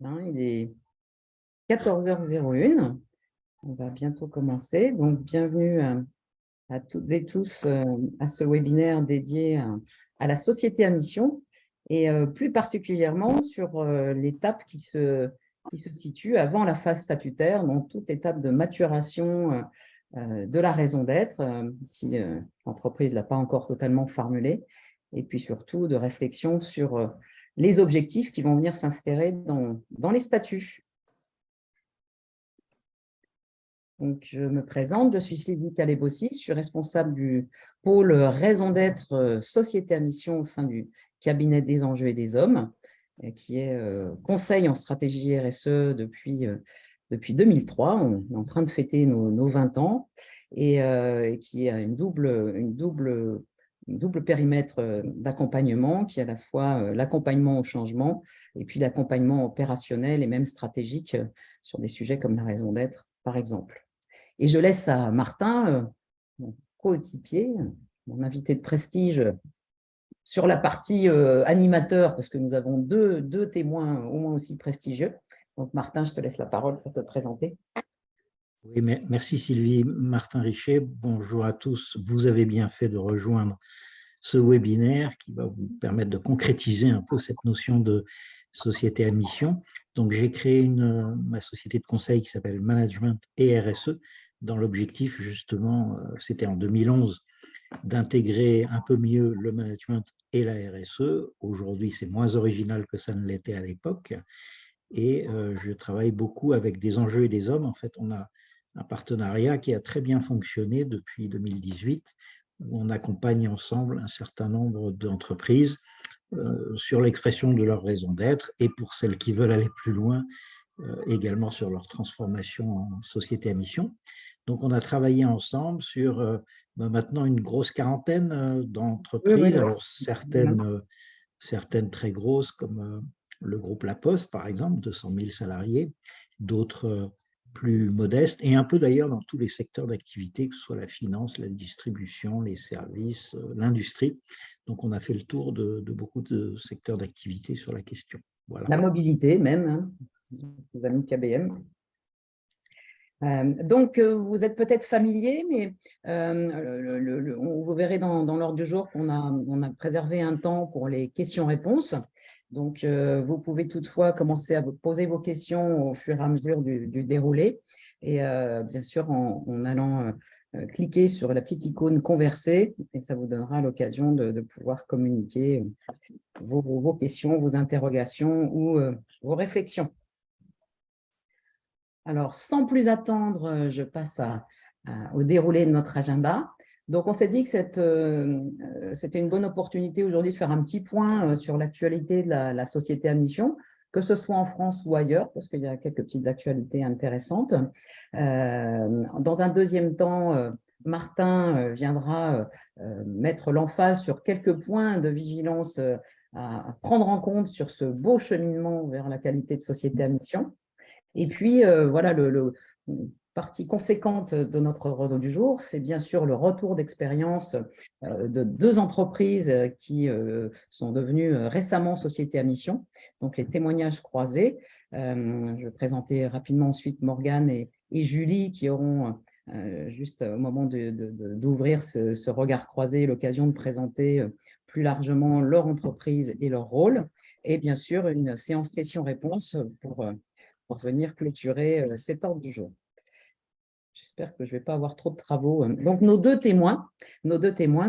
Hein, il est 14h01. On va bientôt commencer. Donc, bienvenue à toutes et tous à ce webinaire dédié à la société à mission et plus particulièrement sur l'étape qui se situe avant la phase statutaire, donc toute étape de maturation de la raison d'être, si l'entreprise ne l'a pas encore totalement formulée, et puis surtout de réflexion sur les objectifs qui vont venir s'insérer dans les statuts. Donc, je me présente, je suis Sylvie Calébossis, je suis responsable du pôle raison d'être société à mission au sein du cabinet des enjeux et des hommes, qui est conseil en stratégie RSE depuis 2003. On est en train de fêter nos 20 ans et qui a une double périmètre d'accompagnement, qui est à la fois l'accompagnement au changement et puis l'accompagnement opérationnel et même stratégique sur des sujets comme la raison d'être, par exemple. Et je laisse à Martin, mon coéquipier, mon invité de prestige, sur la partie animateur, parce que nous avons deux témoins au moins aussi prestigieux. Donc Martin, je te laisse la parole pour te présenter. Oui, merci Sylvie. Martin Richet, bonjour à tous. Vous avez bien fait de rejoindre ce webinaire qui va vous permettre de concrétiser un peu cette notion de société à mission. Donc, j'ai créé ma société de conseil qui s'appelle Management et RSE, dans l'objectif, justement, c'était en 2011, d'intégrer un peu mieux le management et la RSE. Aujourd'hui, c'est moins original que ça ne l'était à l'époque. Et je travaille beaucoup avec des enjeux et des hommes. En fait, on a un partenariat qui a très bien fonctionné depuis 2018, où on accompagne ensemble un certain nombre d'entreprises sur l'expression de leur raison d'être et pour celles qui veulent aller plus loin, également sur leur transformation en société à mission. Donc, on a travaillé ensemble sur maintenant une grosse quarantaine d'entreprises, oui. Alors certaines très grosses comme le groupe La Poste, par exemple, 200 000 salariés, d'autres plus modestes, et un peu d'ailleurs dans tous les secteurs d'activité, que ce soit la finance, la distribution, les services, l'industrie. Donc, on a fait le tour de beaucoup de secteurs d'activité sur la question. Voilà. La mobilité même, hein, les amis KBM. Donc, vous êtes peut-être familier, mais vous verrez dans l'ordre du jour qu'on a préservé un temps pour les questions-réponses. Donc, vous pouvez toutefois commencer à poser vos questions au fur et à mesure du déroulé. Et bien sûr, en allant cliquer sur la petite icône « Converser », et ça vous donnera l'occasion de pouvoir communiquer vos questions, vos interrogations ou vos réflexions. Alors, sans plus attendre, je passe au déroulé de notre agenda. Donc, on s'est dit que c'était une bonne opportunité aujourd'hui de faire un petit point sur l'actualité de la société à mission, que ce soit en France ou ailleurs, parce qu'il y a quelques petites actualités intéressantes. Dans un deuxième temps, Martin viendra mettre l'emphase sur quelques points de vigilance à prendre en compte sur ce beau cheminement vers la qualité de société à mission. Et puis, voilà, partie conséquente de notre ordre du jour, c'est bien sûr le retour d'expérience de deux entreprises qui sont devenues récemment sociétés à mission, donc les témoignages croisés. Je vais présenter rapidement ensuite Morgane et Julie qui auront, juste au moment d'ouvrir ce regard croisé, l'occasion de présenter plus largement leur entreprise et leur rôle. Et bien sûr, une séance questions-réponses pour venir clôturer cet ordre du jour. J'espère que je ne vais pas avoir trop de travaux. Donc, nos deux témoins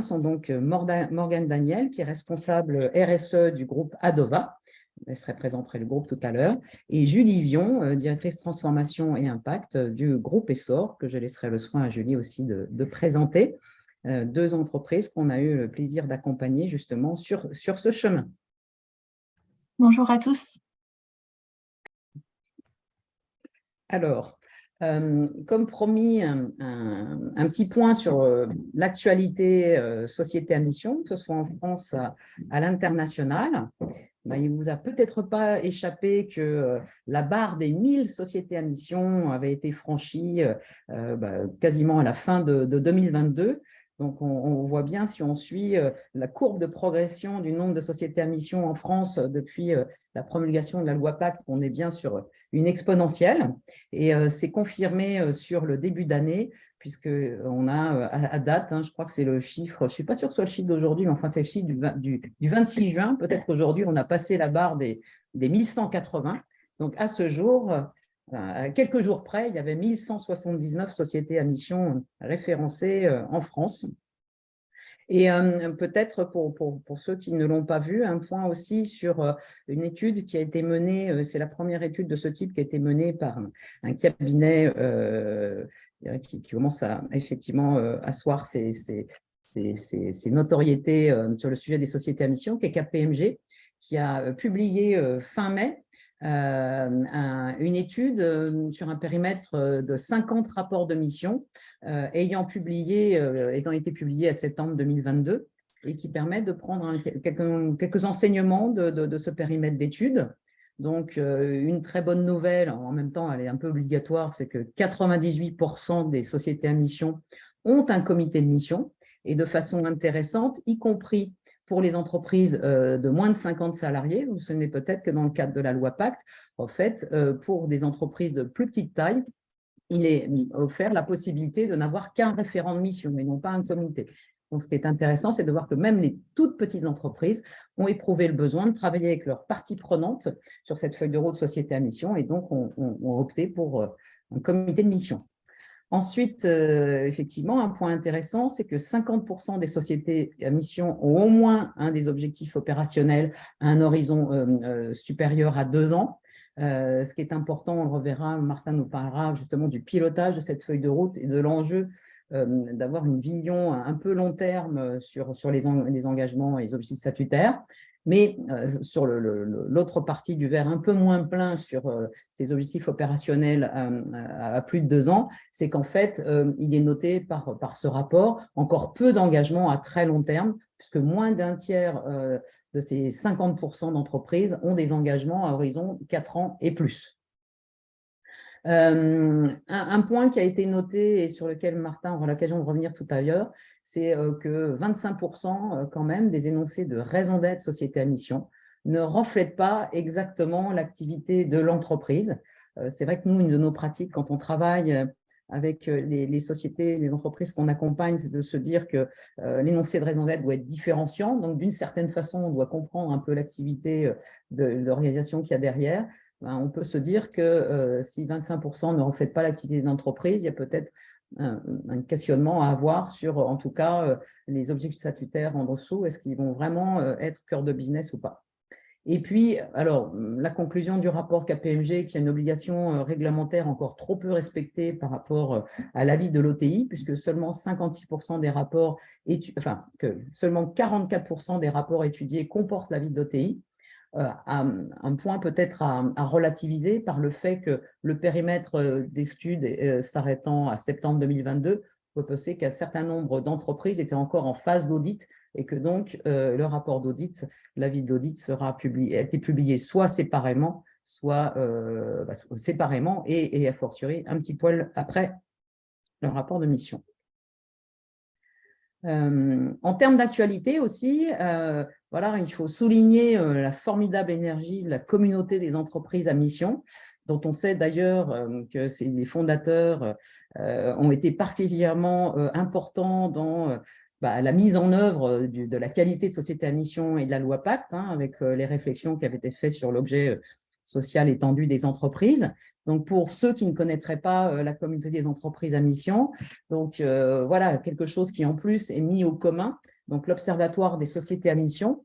sont donc Morgane Daniel, qui est responsable RSE du groupe Adova. Elle se représenterait le groupe tout à l'heure. Et Julie Vion, directrice transformation et impact du groupe Essor, que je laisserai le soin à Julie aussi de présenter. Deux entreprises qu'on a eu le plaisir d'accompagner justement sur ce chemin. Bonjour à tous. Alors, comme promis, un petit point sur l'actualité société à mission, que ce soit en France à l'international. Il ne vous a peut-être pas échappé que la barre des 1000 sociétés à mission avait été franchie quasiment à la fin de 2022. Donc, on voit bien, si on suit la courbe de progression du nombre de sociétés à mission en France depuis la promulgation de la loi Pacte, on est bien sur une exponentielle. Et c'est confirmé sur le début d'année, puisqu'on a à date, je crois que c'est le chiffre, je ne suis pas sûre que ce soit le chiffre d'aujourd'hui, mais enfin, c'est le chiffre du 26 juin. Peut-être qu'aujourd'hui, on a passé la barre des 1180. Donc, à ce jour, à quelques jours près, il y avait 1179 sociétés à mission référencées en France. Et peut-être pour ceux qui ne l'ont pas vu, un point aussi sur une étude qui a été menée, c'est la première étude de ce type qui a été menée par un cabinet qui commence à effectivement asseoir ses notoriétés sur le sujet des sociétés à mission, qui est KPMG, qui a publié fin mai une étude sur un périmètre de 50 rapports de mission ayant été publiés à septembre 2022 et qui permettent de prendre quelques enseignements de ce périmètre d'études. Donc, une très bonne nouvelle, en même temps, elle est un peu obligatoire, c'est que 98% des sociétés à mission ont un comité de mission et de façon intéressante, y compris pour les entreprises de moins de 50 salariés, ce n'est peut-être que dans le cadre de la loi Pacte, en fait, pour des entreprises de plus petite taille, il est offert la possibilité de n'avoir qu'un référent de mission et non pas un comité. Donc, ce qui est intéressant, c'est de voir que même les toutes petites entreprises ont éprouvé le besoin de travailler avec leurs parties prenantes sur cette feuille de route société à mission et donc ont opté pour un comité de mission. Ensuite, effectivement, un point intéressant, c'est que 50% des sociétés à mission ont au moins un des objectifs opérationnels à un horizon supérieur à 2 ans. Ce qui est important, on le reverra, Martin nous parlera justement du pilotage de cette feuille de route et de l'enjeu d'avoir une vision un peu long terme sur les engagements et les objectifs statutaires. Mais sur l'autre partie du verre un peu moins plein sur ces objectifs opérationnels à plus de 2 ans, c'est qu'en fait, il est noté par ce rapport encore peu d'engagements à très long terme, puisque moins d'un tiers de ces 50% d'entreprises ont des engagements à horizon 4 ans et plus. Un point qui a été noté et sur lequel Martin aura l'occasion de revenir tout à l'heure, c'est que 25% quand même des énoncés de raison d'être société à mission ne reflètent pas exactement l'activité de l'entreprise. C'est vrai que nous, une de nos pratiques quand on travaille avec les sociétés, les entreprises qu'on accompagne, c'est de se dire que l'énoncé de raison d'être doit être différenciant. Donc, d'une certaine façon, on doit comprendre un peu l'activité de l'organisation qu'il y a derrière. On peut se dire que si 25% ne reflètent pas l'activité d'entreprise, il y a peut-être un questionnement à avoir sur, en tout cas, les objectifs statutaires en dessous. Est-ce qu'ils vont vraiment être cœur de business ou pas? Et puis, alors, la conclusion du rapport KPMG, qui a une obligation réglementaire encore trop peu respectée par rapport à l'avis de l'OTI, puisque seulement 56% des rapports, que seulement 44% des rapports étudiés comportent l'avis de l'OTI. Un point peut-être à relativiser par le fait que le périmètre d'études s'arrêtant à septembre 2022, on peut penser qu'un certain nombre d'entreprises étaient encore en phase d'audit et que donc le rapport d'audit, l'avis d'audit a été publié soit séparément, soit séparément et a fortiori un petit poil après le rapport de mission. En termes d'actualité aussi, voilà, il faut souligner la formidable énergie de la communauté des entreprises à mission, dont on sait d'ailleurs que les fondateurs ont été particulièrement importants dans la mise en œuvre de la qualité de société à mission et de la loi Pacte, avec les réflexions qui avaient été faites sur l'objet social étendu des entreprises. Donc, pour ceux qui ne connaîtraient pas la communauté des entreprises à mission, donc voilà, quelque chose qui en plus est mis au commun, donc l'Observatoire des sociétés à mission,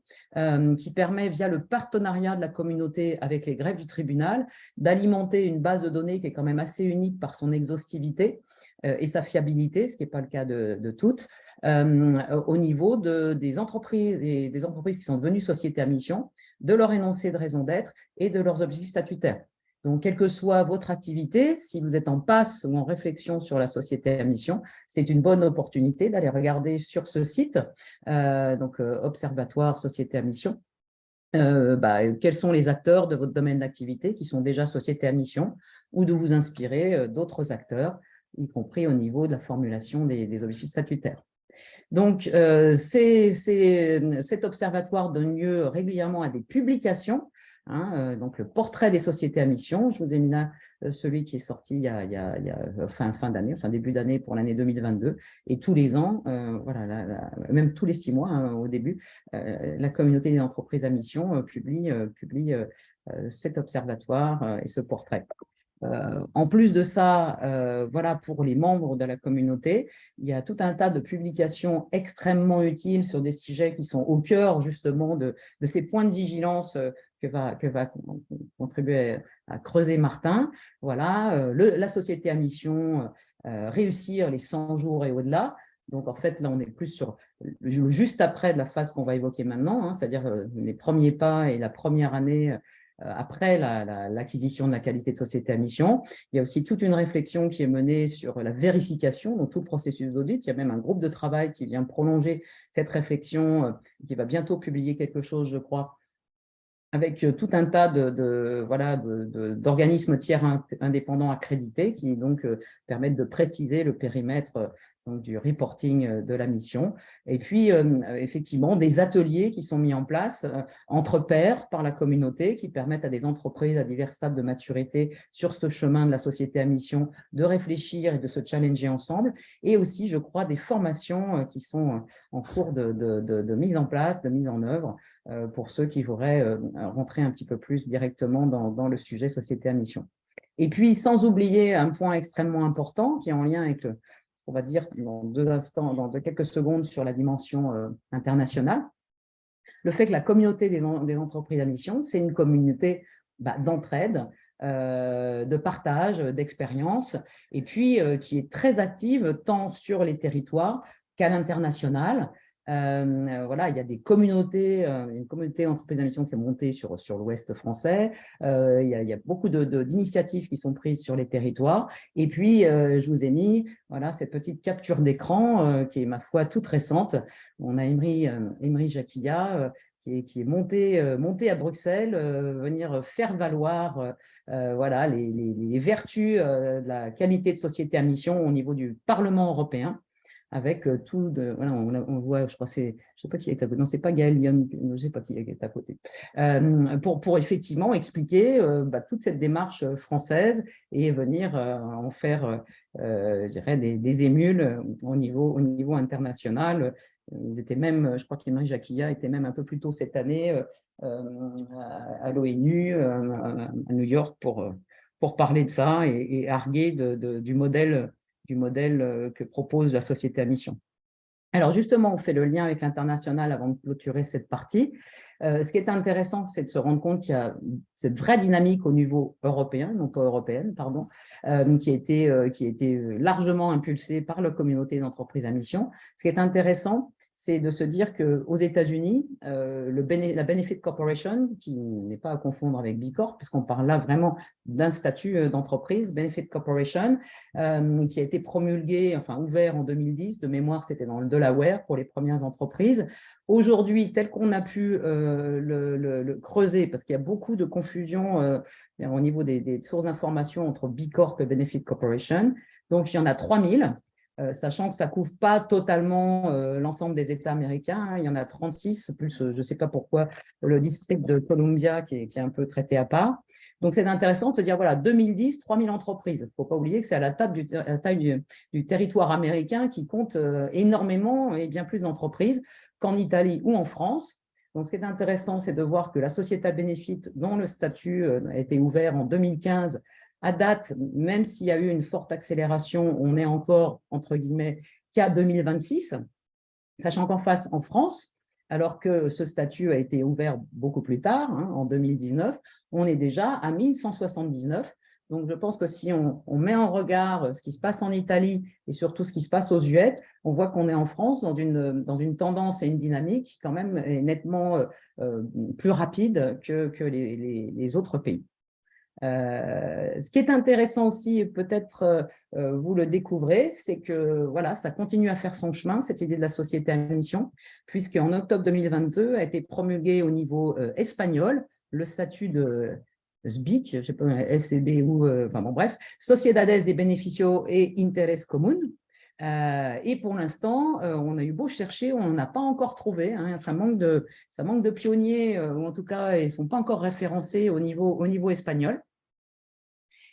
qui permet via le partenariat de la communauté avec les greffes du tribunal d'alimenter une base de données qui est quand même assez unique par son exhaustivité et sa fiabilité, ce qui n'est pas le cas de toutes, au niveau des entreprises et des entreprises qui sont devenues sociétés à mission, de leur énoncé de raison d'être et de leurs objectifs statutaires. Donc, quelle que soit votre activité, si vous êtes en passe ou en réflexion sur la société à mission, c'est une bonne opportunité d'aller regarder sur ce site, donc Observatoire Société à mission, quels sont les acteurs de votre domaine d'activité qui sont déjà sociétés à mission ou de vous inspirer d'autres acteurs, y compris au niveau de la formulation des objectifs statutaires. Donc, cet observatoire donne lieu régulièrement à des publications, hein, donc le portrait des sociétés à mission. Je vous ai mis là celui qui est sorti il y a fin d'année, début d'année pour l'année 2022. Et tous les ans, voilà, même tous les 6 mois hein, au début, la communauté des entreprises à mission publie cet observatoire et ce portrait. En plus de ça, voilà, pour les membres de la communauté, il y a tout un tas de publications extrêmement utiles sur des sujets qui sont au cœur justement de ces points de vigilance que va contribuer à creuser Martin. Voilà, la société à mission, réussir les 100 jours et au-delà. Donc, en fait, là, on est plus sur juste après de la phase qu'on va évoquer maintenant, hein, c'est-à-dire les premiers pas et la première année après l'acquisition de la qualité de société à mission. Il y a aussi toute une réflexion qui est menée sur la vérification, donc tout le processus d'audit. Il y a même un groupe de travail qui vient prolonger cette réflexion, qui va bientôt publier quelque chose, je crois, avec tout un tas d'organismes tiers indépendants accrédités qui donc permettent de préciser le périmètre donc, du reporting de la mission. Et puis, effectivement, des ateliers qui sont mis en place entre pairs par la communauté qui permettent à des entreprises à divers stades de maturité sur ce chemin de la société à mission de réfléchir et de se challenger ensemble. Et aussi, je crois, des formations qui sont en cours de mise en place, de mise en œuvre pour ceux qui voudraient rentrer un petit peu plus directement dans le sujet société à mission. Et puis, sans oublier un point extrêmement important qui est en lien avec on va dire dans quelques secondes sur la dimension internationale, le fait que la communauté des entreprises à mission, c'est une communauté d'entraide, de partage, d'expérience, et puis qui est très active tant sur les territoires qu'à l'international. Voilà, il y a des communautés, une communauté d'entreprises à mission qui s'est montée sur l'ouest français. Il y a beaucoup d'initiatives qui sont prises sur les territoires. Et puis, je vous ai mis voilà, cette petite capture d'écran qui est, ma foi, toute récente. On a Emery Jacquilla qui est monté à Bruxelles, venir faire valoir voilà, les vertus de la qualité de société à mission au niveau du Parlement européen. Avec tout, voilà, on voit, je crois, je ne sais pas qui est à côté, non, ce n'est pas Gaël Lyon, je ne sais pas qui est à côté, pour effectivement expliquer toute cette démarche française et venir en faire, je dirais, des émules au niveau international. Ils étaient même, je crois qu'Emery Jacquilla était même un peu plus tôt cette année à l'ONU, à New York, pour parler de ça et arguer du modèle que propose la société à mission. Alors justement, on fait le lien avec l'international avant de clôturer cette partie. Ce qui est intéressant, c'est de se rendre compte qu'il y a cette vraie dynamique au niveau européen, non pas européenne, pardon, qui a été largement impulsée par la communauté d'entreprises à mission. Ce qui est intéressant, c'est de se dire qu'aux États-Unis, la Benefit Corporation, qui n'est pas à confondre avec B Corp, puisqu'on parle là vraiment d'un statut d'entreprise, Benefit Corporation, qui a été promulgué, enfin ouvert en 2010, de mémoire, c'était dans le Delaware pour les premières entreprises. Aujourd'hui, tel qu'on a pu le creuser, parce qu'il y a beaucoup de confusion au niveau des sources d'information entre B Corp et Benefit Corporation, donc il y en a 3000. Sachant que ça ne couvre pas totalement l'ensemble des États américains. Hein, il y en a 36, plus je ne sais pas pourquoi, le district de Columbia qui est un peu traité à part. Donc, c'est intéressant de se dire, voilà, 2010, 3000 entreprises. Il ne faut pas oublier que c'est à la taille du territoire américain qui compte énormément et bien plus d'entreprises qu'en Italie ou en France. Donc, ce qui est intéressant, c'est de voir que la société à bénéfice, dont le statut a été ouvert en 2015, à date, même s'il y a eu une forte accélération, on est encore, entre guillemets, qu'à 2026, sachant qu'en face, en France, alors que ce statut a été ouvert beaucoup plus tard, hein, en 2019, on est déjà à 1179. Donc, je pense que si on met en regard ce qui se passe en Italie et surtout ce qui se passe aux US, on voit qu'on est en France dans une tendance et une dynamique qui, quand même, est nettement plus rapide que les autres pays. Ce qui est intéressant aussi, peut-être vous le découvrez, c'est que voilà, ça continue à faire son chemin, cette idée de la société à mission, puisqu'en octobre 2022 a été promulgué au niveau espagnol le statut de SBIC, je ne sais pas, SCB ou, enfin bon bref, Sociedades de Beneficio et Interés Común, Et pour l'instant, on a eu beau chercher, on n'a pas encore trouvé. Hein, ça manque de pionniers, ou en tout cas, ils ne sont pas encore référencés au niveau espagnol.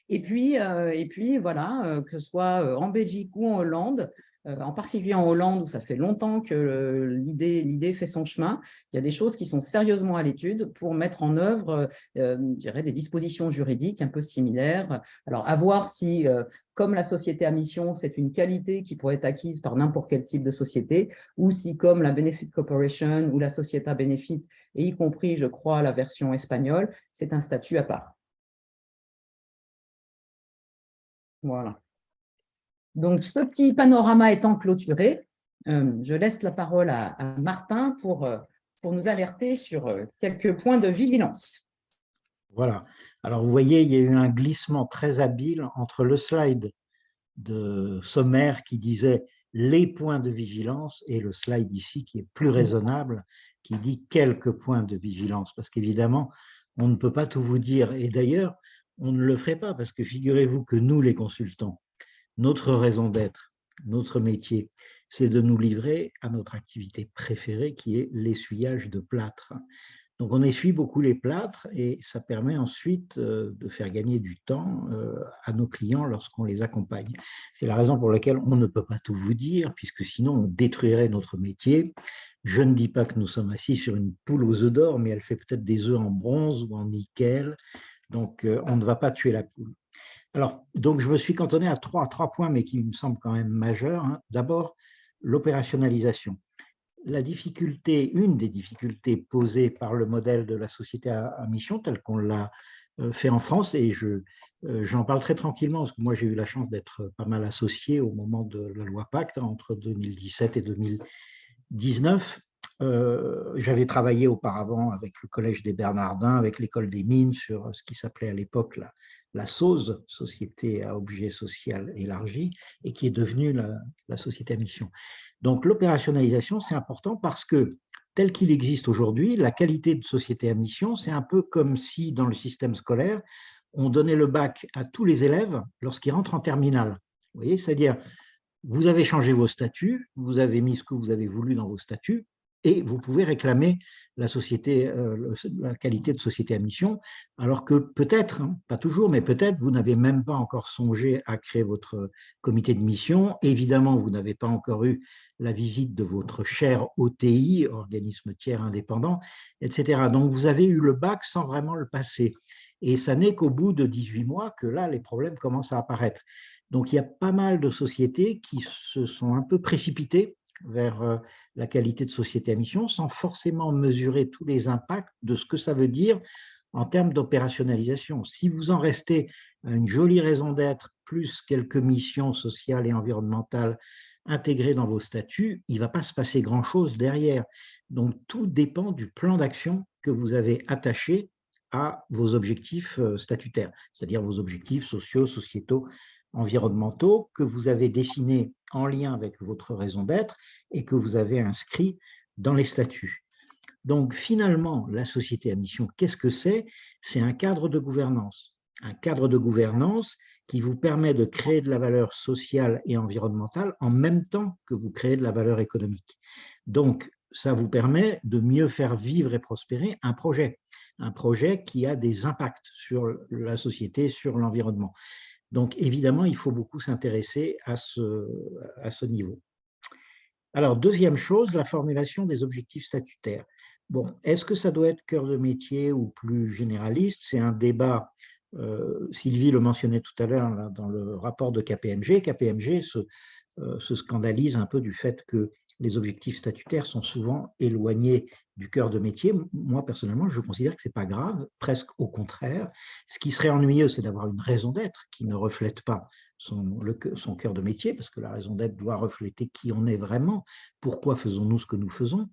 Et puis voilà, que ce soit en Belgique ou en Hollande, en particulier en Hollande, où ça fait longtemps que l'idée fait son chemin, il y a des choses qui sont sérieusement à l'étude pour mettre en œuvre, je dirais, des dispositions juridiques un peu similaires. Alors, à voir si, comme la société à mission, c'est une qualité qui pourrait être acquise par n'importe quel type de société, ou si, comme la Benefit Corporation ou la Società Benefit, et y compris, je crois, la version espagnole, c'est un statut à part. Voilà. Donc, ce petit panorama étant clôturé, je laisse la parole à Martin pour nous alerter sur quelques points de vigilance. Voilà. Alors, vous voyez, il y a eu un glissement très habile entre le slide de sommaire qui disait les points de vigilance et le slide ici qui est plus raisonnable, qui dit quelques points de vigilance. Parce qu'évidemment, on ne peut pas tout vous dire. Et d'ailleurs, on ne le ferait pas parce que figurez-vous que nous, les consultants, notre raison d'être, notre métier, c'est de nous livrer à notre activité préférée qui est l'essuyage de plâtre. Donc, on essuie beaucoup les plâtres et ça permet ensuite de faire gagner du temps à nos clients lorsqu'on les accompagne. C'est la raison pour laquelle on ne peut pas tout vous dire, puisque sinon on détruirait notre métier. Je ne dis pas que nous sommes assis sur une poule aux œufs d'or, mais elle fait peut-être des œufs en bronze ou en nickel. Donc, on ne va pas tuer la poule. Alors, donc, je me suis cantonné à trois points, mais qui me semblent quand même majeurs. Hein. D'abord, l'opérationnalisation. La difficulté, une des difficultés posées par le modèle de la société à mission tel qu'on l'a fait en France, et j'en parle très tranquillement parce que moi j'ai eu la chance d'être pas mal associé au moment de la loi Pacte entre 2017 et 2019. J'avais travaillé auparavant avec le Collège des Bernardins, avec l'École des Mines sur ce qui s'appelait à l'époque la SOSE, Société à objet social élargi, et qui est devenue la société à mission. Donc l'opérationnalisation, c'est important parce que tel qu'il existe aujourd'hui, la qualité de société à mission, c'est un peu comme si dans le système scolaire, on donnait le bac à tous les élèves lorsqu'ils rentrent en terminale. Vous voyez, c'est-à-dire, vous avez changé vos statuts, vous avez mis ce que vous avez voulu dans vos statuts, et vous pouvez réclamer la qualité de société à mission, alors que peut-être, hein, pas toujours, mais peut-être vous n'avez même pas encore songé à créer votre comité de mission. Évidemment, vous n'avez pas encore eu la visite de votre cher OTI, organisme tiers indépendant, etc. Donc, vous avez eu le bac sans vraiment le passer. Et ça n'est qu'au bout de 18 mois que là, les problèmes commencent à apparaître. Donc, il y a pas mal de sociétés qui se sont un peu précipitées vers la qualité de société à mission sans forcément mesurer tous les impacts de ce que ça veut dire en termes d'opérationnalisation. Si vous en restez à une jolie raison d'être, plus quelques missions sociales et environnementales intégrées dans vos statuts, il ne va pas se passer grand-chose derrière. Donc, tout dépend du plan d'action que vous avez attaché à vos objectifs statutaires, c'est-à-dire vos objectifs sociaux, sociétaux, environnementaux que vous avez dessinés en lien avec votre raison d'être et que vous avez inscrits dans les statuts. Donc, finalement, la société à mission, qu'est-ce que c'est? C'est un cadre de gouvernance. Un cadre de gouvernance qui vous permet de créer de la valeur sociale et environnementale en même temps que vous créez de la valeur économique. Donc, ça vous permet de mieux faire vivre et prospérer un projet qui a des impacts sur la société, sur l'environnement. Donc, évidemment, il faut beaucoup s'intéresser à ce niveau. Alors, deuxième chose, la formulation des objectifs statutaires. Bon, est-ce que ça doit être cœur de métier ou plus généraliste? C'est un débat, Sylvie le mentionnait tout à l'heure dans le rapport de KPMG. KPMG se scandalise un peu du fait que les objectifs statutaires sont souvent éloignés du cœur de métier. Moi, personnellement, je considère que ce n'est pas grave, presque au contraire. Ce qui serait ennuyeux, c'est d'avoir une raison d'être qui ne reflète pas son cœur de métier, parce que la raison d'être doit refléter qui on est vraiment, pourquoi faisons-nous ce que nous faisons.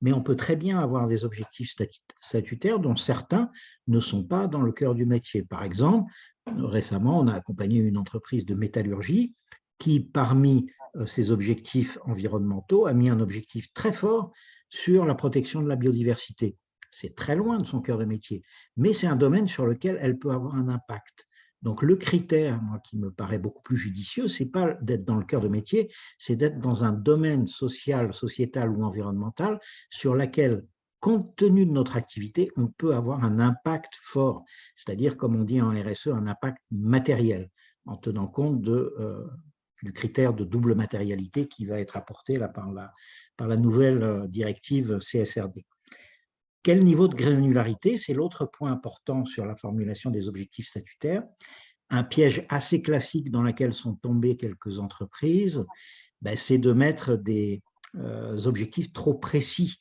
Mais on peut très bien avoir des objectifs statutaires dont certains ne sont pas dans le cœur du métier. Par exemple, récemment, on a accompagné une entreprise de métallurgie qui, parmi ses objectifs environnementaux, a mis un objectif très fort sur la protection de la biodiversité. C'est très loin de son cœur de métier, mais c'est un domaine sur lequel elle peut avoir un impact. Donc, le critère, moi, qui me paraît beaucoup plus judicieux, ce n'est pas d'être dans le cœur de métier, c'est d'être dans un domaine social, sociétal ou environnemental sur lequel, compte tenu de notre activité, on peut avoir un impact fort, c'est-à-dire, comme on dit en RSE, un impact matériel, en tenant compte du critère de double matérialité qui va être apporté là, par la nouvelle directive CSRD. Quel niveau de granularité? C'est l'autre point important sur la formulation des objectifs statutaires. Un piège assez classique dans lequel sont tombées quelques entreprises, c'est de mettre des objectifs trop précis.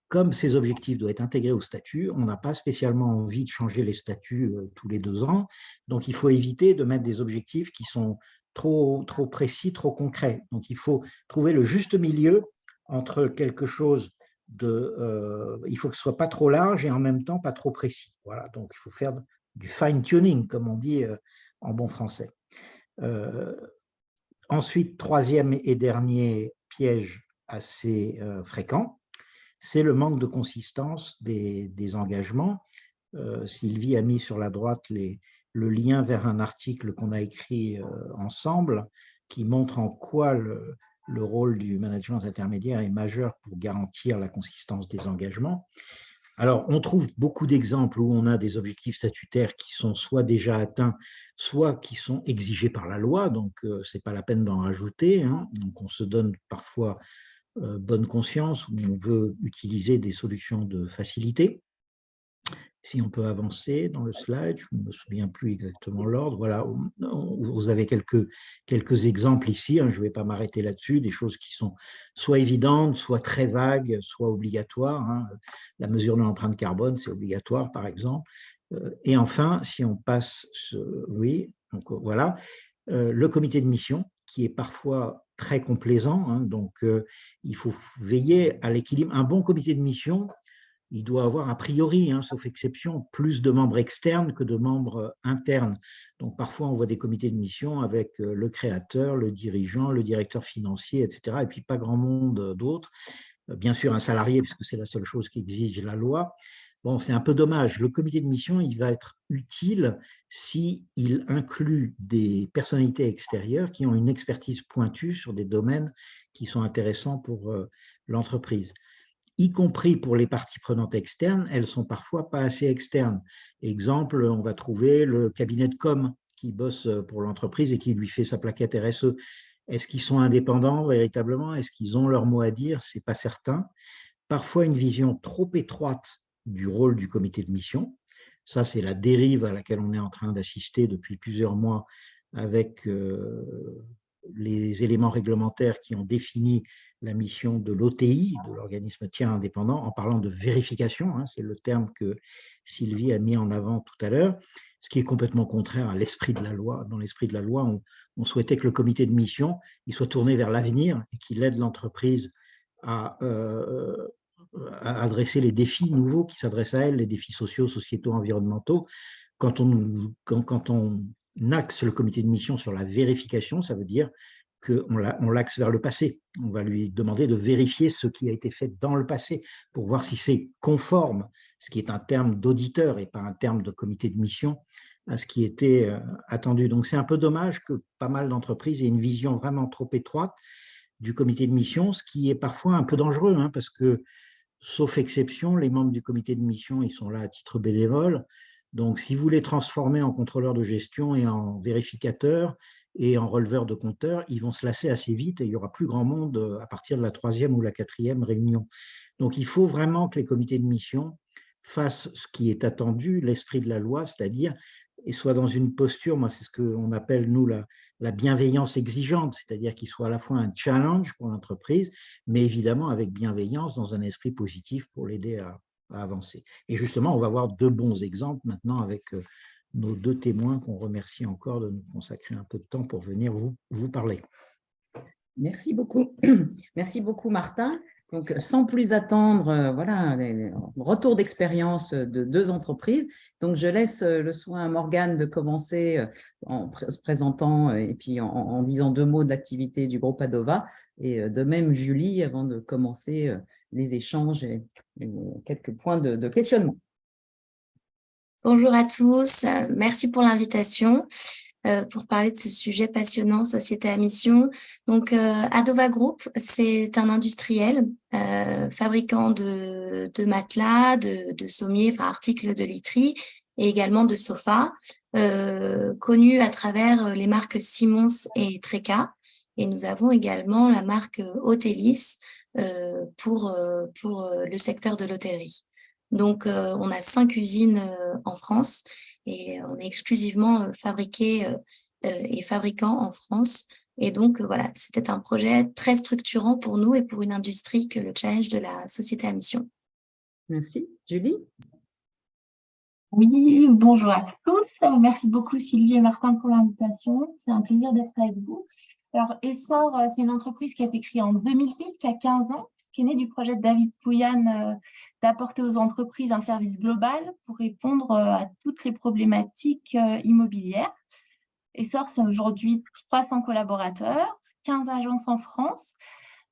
Comme ces objectifs doivent être intégrés au statut, on n'a pas spécialement envie de changer les statuts tous les 2 ans. Donc, il faut éviter de mettre des objectifs qui sont trop précis, trop concrets. Donc, il faut trouver le juste milieu entre quelque chose il faut que ce soit pas trop large et en même temps pas trop précis. Voilà, donc il faut faire du fine-tuning, comme on dit en bon français. Ensuite, troisième et dernier piège assez fréquent, c'est le manque de consistance des engagements. Sylvie a mis sur la droite le lien vers un article qu'on a écrit ensemble qui montre en quoi le rôle du management intermédiaire est majeur pour garantir la consistance des engagements. Alors, on trouve beaucoup d'exemples où on a des objectifs statutaires qui sont soit déjà atteints, soit qui sont exigés par la loi, donc ce n'est pas la peine d'en rajouter. Hein. Donc, on se donne parfois bonne conscience où on veut utiliser des solutions de facilité. Si on peut avancer dans le slide, je ne me souviens plus exactement l'ordre. Voilà, vous avez quelques exemples ici, hein, je ne vais pas m'arrêter là-dessus, des choses qui sont soit évidentes, soit très vagues, soit obligatoires. Hein. La mesure de l'empreinte carbone, c'est obligatoire, par exemple. Et enfin, si on passe, oui, donc voilà, le comité de mission, qui est parfois très complaisant, hein, donc il faut veiller à l'équilibre. Un bon comité de mission, il doit avoir a priori, hein, sauf exception, plus de membres externes que de membres internes. Donc parfois, on voit des comités de mission avec le créateur, le dirigeant, le directeur financier, etc. Et puis pas grand monde d'autres. Bien sûr, un salarié, puisque c'est la seule chose qu'exige la loi. Bon, c'est un peu dommage. Le comité de mission, il va être utile s'il inclut des personnalités extérieures qui ont une expertise pointue sur des domaines qui sont intéressants pour l'entreprise. Y compris pour les parties prenantes externes, elles sont parfois pas assez externes. Exemple, on va trouver le cabinet de com qui bosse pour l'entreprise et qui lui fait sa plaquette RSE. Est-ce qu'ils sont indépendants véritablement? Est-ce qu'ils ont leur mot à dire? Ce n'est pas certain. Parfois, une vision trop étroite du rôle du comité de mission. Ça, c'est la dérive à laquelle on est en train d'assister depuis plusieurs mois avec les éléments réglementaires qui ont défini la mission de l'OTI, de l'organisme tiers indépendant, en parlant de vérification, hein, c'est le terme que Sylvie a mis en avant tout à l'heure, ce qui est complètement contraire à l'esprit de la loi. Dans l'esprit de la loi, on souhaitait que le comité de mission il soit tourné vers l'avenir et qu'il aide l'entreprise à adresser les défis nouveaux qui s'adressent à elle, les défis sociaux, sociétaux, environnementaux. Quand on axe le comité de mission sur la vérification, ça veut dire qu'on l'axe vers le passé. On va lui demander de vérifier ce qui a été fait dans le passé pour voir si c'est conforme, ce qui est un terme d'auditeur et pas un terme de comité de mission, à ce qui était attendu. Donc, c'est un peu dommage que pas mal d'entreprises aient une vision vraiment trop étroite du comité de mission, ce qui est parfois un peu dangereux, hein, parce que, sauf exception, les membres du comité de mission, ils sont là à titre bénévole. Donc, si vous les transformez en contrôleurs de gestion et en vérificateurs et en releveurs de compteurs, ils vont se lasser assez vite et il n'y aura plus grand monde à partir de la 3e ou la 4e réunion. Donc, il faut vraiment que les comités de mission fassent ce qui est attendu, l'esprit de la loi, c'est-à-dire, et soient dans une posture, moi, c'est ce qu'on appelle, nous, la bienveillance exigeante, c'est-à-dire qu'ils soient à la fois un challenge pour l'entreprise, mais évidemment avec bienveillance dans un esprit positif pour l'aider à avancer. Et justement, on va voir 2 bons exemples maintenant avec nos 2 témoins qu'on remercie encore de nous consacrer un peu de temps pour venir vous parler. Merci beaucoup. Merci beaucoup, Martin. Donc, sans plus attendre, voilà, retour d'expérience de 2 entreprises. Donc, je laisse le soin à Morgane de commencer en se présentant et puis en disant 2 mots de l'activité du groupe Adova. Et de même, Julie, avant de commencer les échanges et quelques points de questionnement. Bonjour à tous, merci pour l'invitation pour parler de ce sujet passionnant, société à mission. Donc, Adova Group, c'est un industriel fabricant de matelas, de sommiers, enfin articles de literie et également de sofas, connu à travers les marques Simons et Treka. Et nous avons également la marque Hotelis pour le secteur de l'hôtellerie. Donc, on a 5 usines en France et on est exclusivement fabriqué et fabricant en France. Et donc, voilà, c'était un projet très structurant pour nous et pour une industrie que le challenge de la société à mission. Merci. Julie? Oui, bonjour à tous. Merci beaucoup Sylvie et Martin pour l'invitation. C'est un plaisir d'être avec vous. Alors, Essor, c'est une entreprise qui a été créée en 2006, qui a 15 ans, qui est née du projet de David Pouyan d'apporter aux entreprises un service global pour répondre à toutes les problématiques immobilières. Essor, c'est aujourd'hui 300 collaborateurs, 15 agences en France,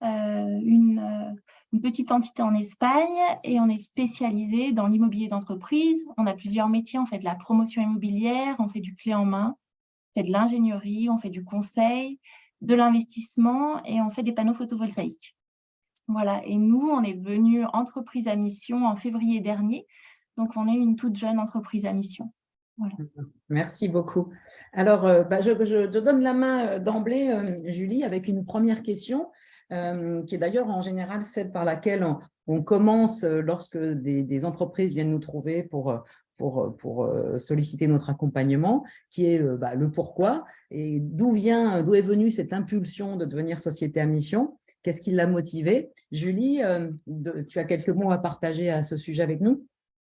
une petite entité en Espagne et on est spécialisé dans l'immobilier d'entreprise. On a plusieurs métiers, on fait de la promotion immobilière, on fait du clé en main, on fait de l'ingénierie, on fait du conseil, de l'investissement et on fait des panneaux photovoltaïques. Voilà, et nous, on est devenu entreprise à mission en février dernier, donc on est une toute jeune entreprise à mission. Voilà. Merci beaucoup. Alors, je te donne la main d'emblée, Julie, avec une première question, qui est d'ailleurs en général celle par laquelle on commence lorsque des entreprises viennent nous trouver pour solliciter notre accompagnement, qui est le pourquoi et d'où est venue cette impulsion de devenir société à mission. Qu'est-ce qui l'a motivé? Julie, tu as quelques mots à partager à ce sujet avec nous?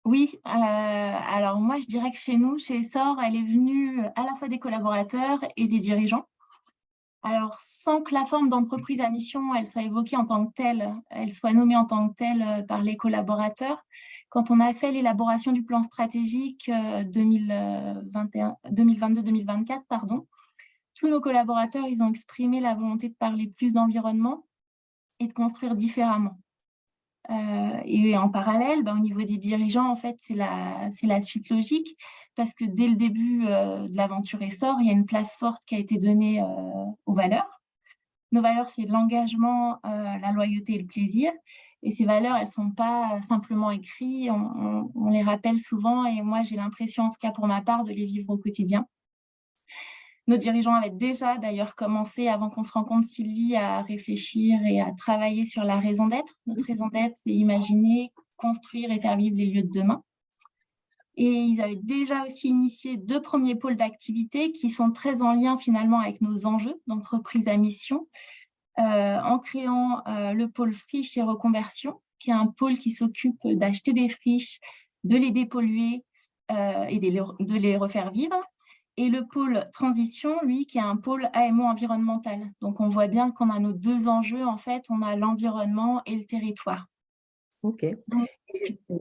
Oui, alors moi, je dirais que chez nous, chez Essor, elle est venue à la fois des collaborateurs et des dirigeants. Alors, sans que la forme d'entreprise à mission, elle soit évoquée en tant que telle, elle soit nommée en tant que telle par les collaborateurs, quand on a fait l'élaboration du plan stratégique 2022-2024, tous nos collaborateurs, ils ont exprimé la volonté de parler plus d'environnement et de construire différemment. Et en parallèle, au niveau des dirigeants, en fait, c'est la suite logique parce que dès le début de l'aventure Essor, il y a une place forte qui a été donnée aux valeurs. Nos valeurs, c'est l'engagement, la loyauté et le plaisir. Et ces valeurs, elles ne sont pas simplement écrites, on les rappelle souvent et moi, j'ai l'impression, en tout cas pour ma part, de les vivre au quotidien. Nos dirigeants avaient déjà d'ailleurs commencé, avant qu'on se rencontre, Sylvie, à réfléchir et à travailler sur la raison d'être. Notre raison d'être, c'est imaginer, construire et faire vivre les lieux de demain. Et ils avaient déjà aussi initié 2 premiers pôles d'activité qui sont très en lien finalement avec nos enjeux d'entreprise à mission, en créant le pôle friche et reconversion, qui est un pôle qui s'occupe d'acheter des friches, de les dépolluer et de les refaire vivre. Et le pôle transition, lui, qui est un pôle AMO environnemental. Donc, on voit bien qu'on a nos 2 enjeux. En fait, on a l'environnement et le territoire. OK.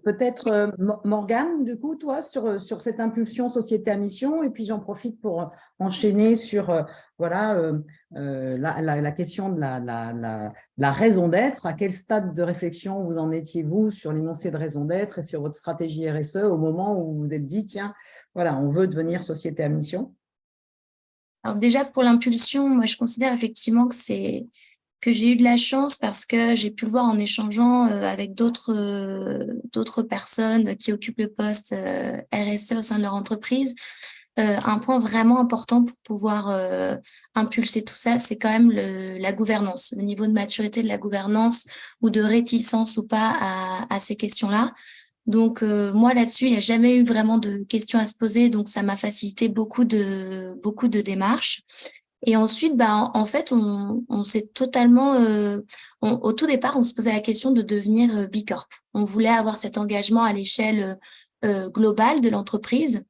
Peut-être Morgane, du coup, toi, sur cette impulsion société à mission, et puis j'en profite pour enchaîner sur la question de la raison d'être. À quel stade de réflexion vous en étiez-vous sur l'énoncé de raison d'être et sur votre stratégie RSE au moment où vous vous êtes dit, tiens, voilà, on veut devenir société à mission? Alors déjà, pour l'impulsion, moi, je considère effectivement que j'ai eu de la chance parce que j'ai pu le voir en échangeant avec d'autres personnes qui occupent le poste RSE au sein de leur entreprise. Un point vraiment important pour pouvoir impulser tout ça, c'est quand même la gouvernance, le niveau de maturité de la gouvernance ou de réticence ou pas à ces questions-là. Donc, moi, là-dessus, il n'y a jamais eu vraiment de questions à se poser, donc ça m'a facilité beaucoup de démarches. Et ensuite, en fait, on s'est totalement… au tout départ, on se posait la question de devenir Bicorp. On voulait avoir cet engagement à l'échelle globale de l'entreprise.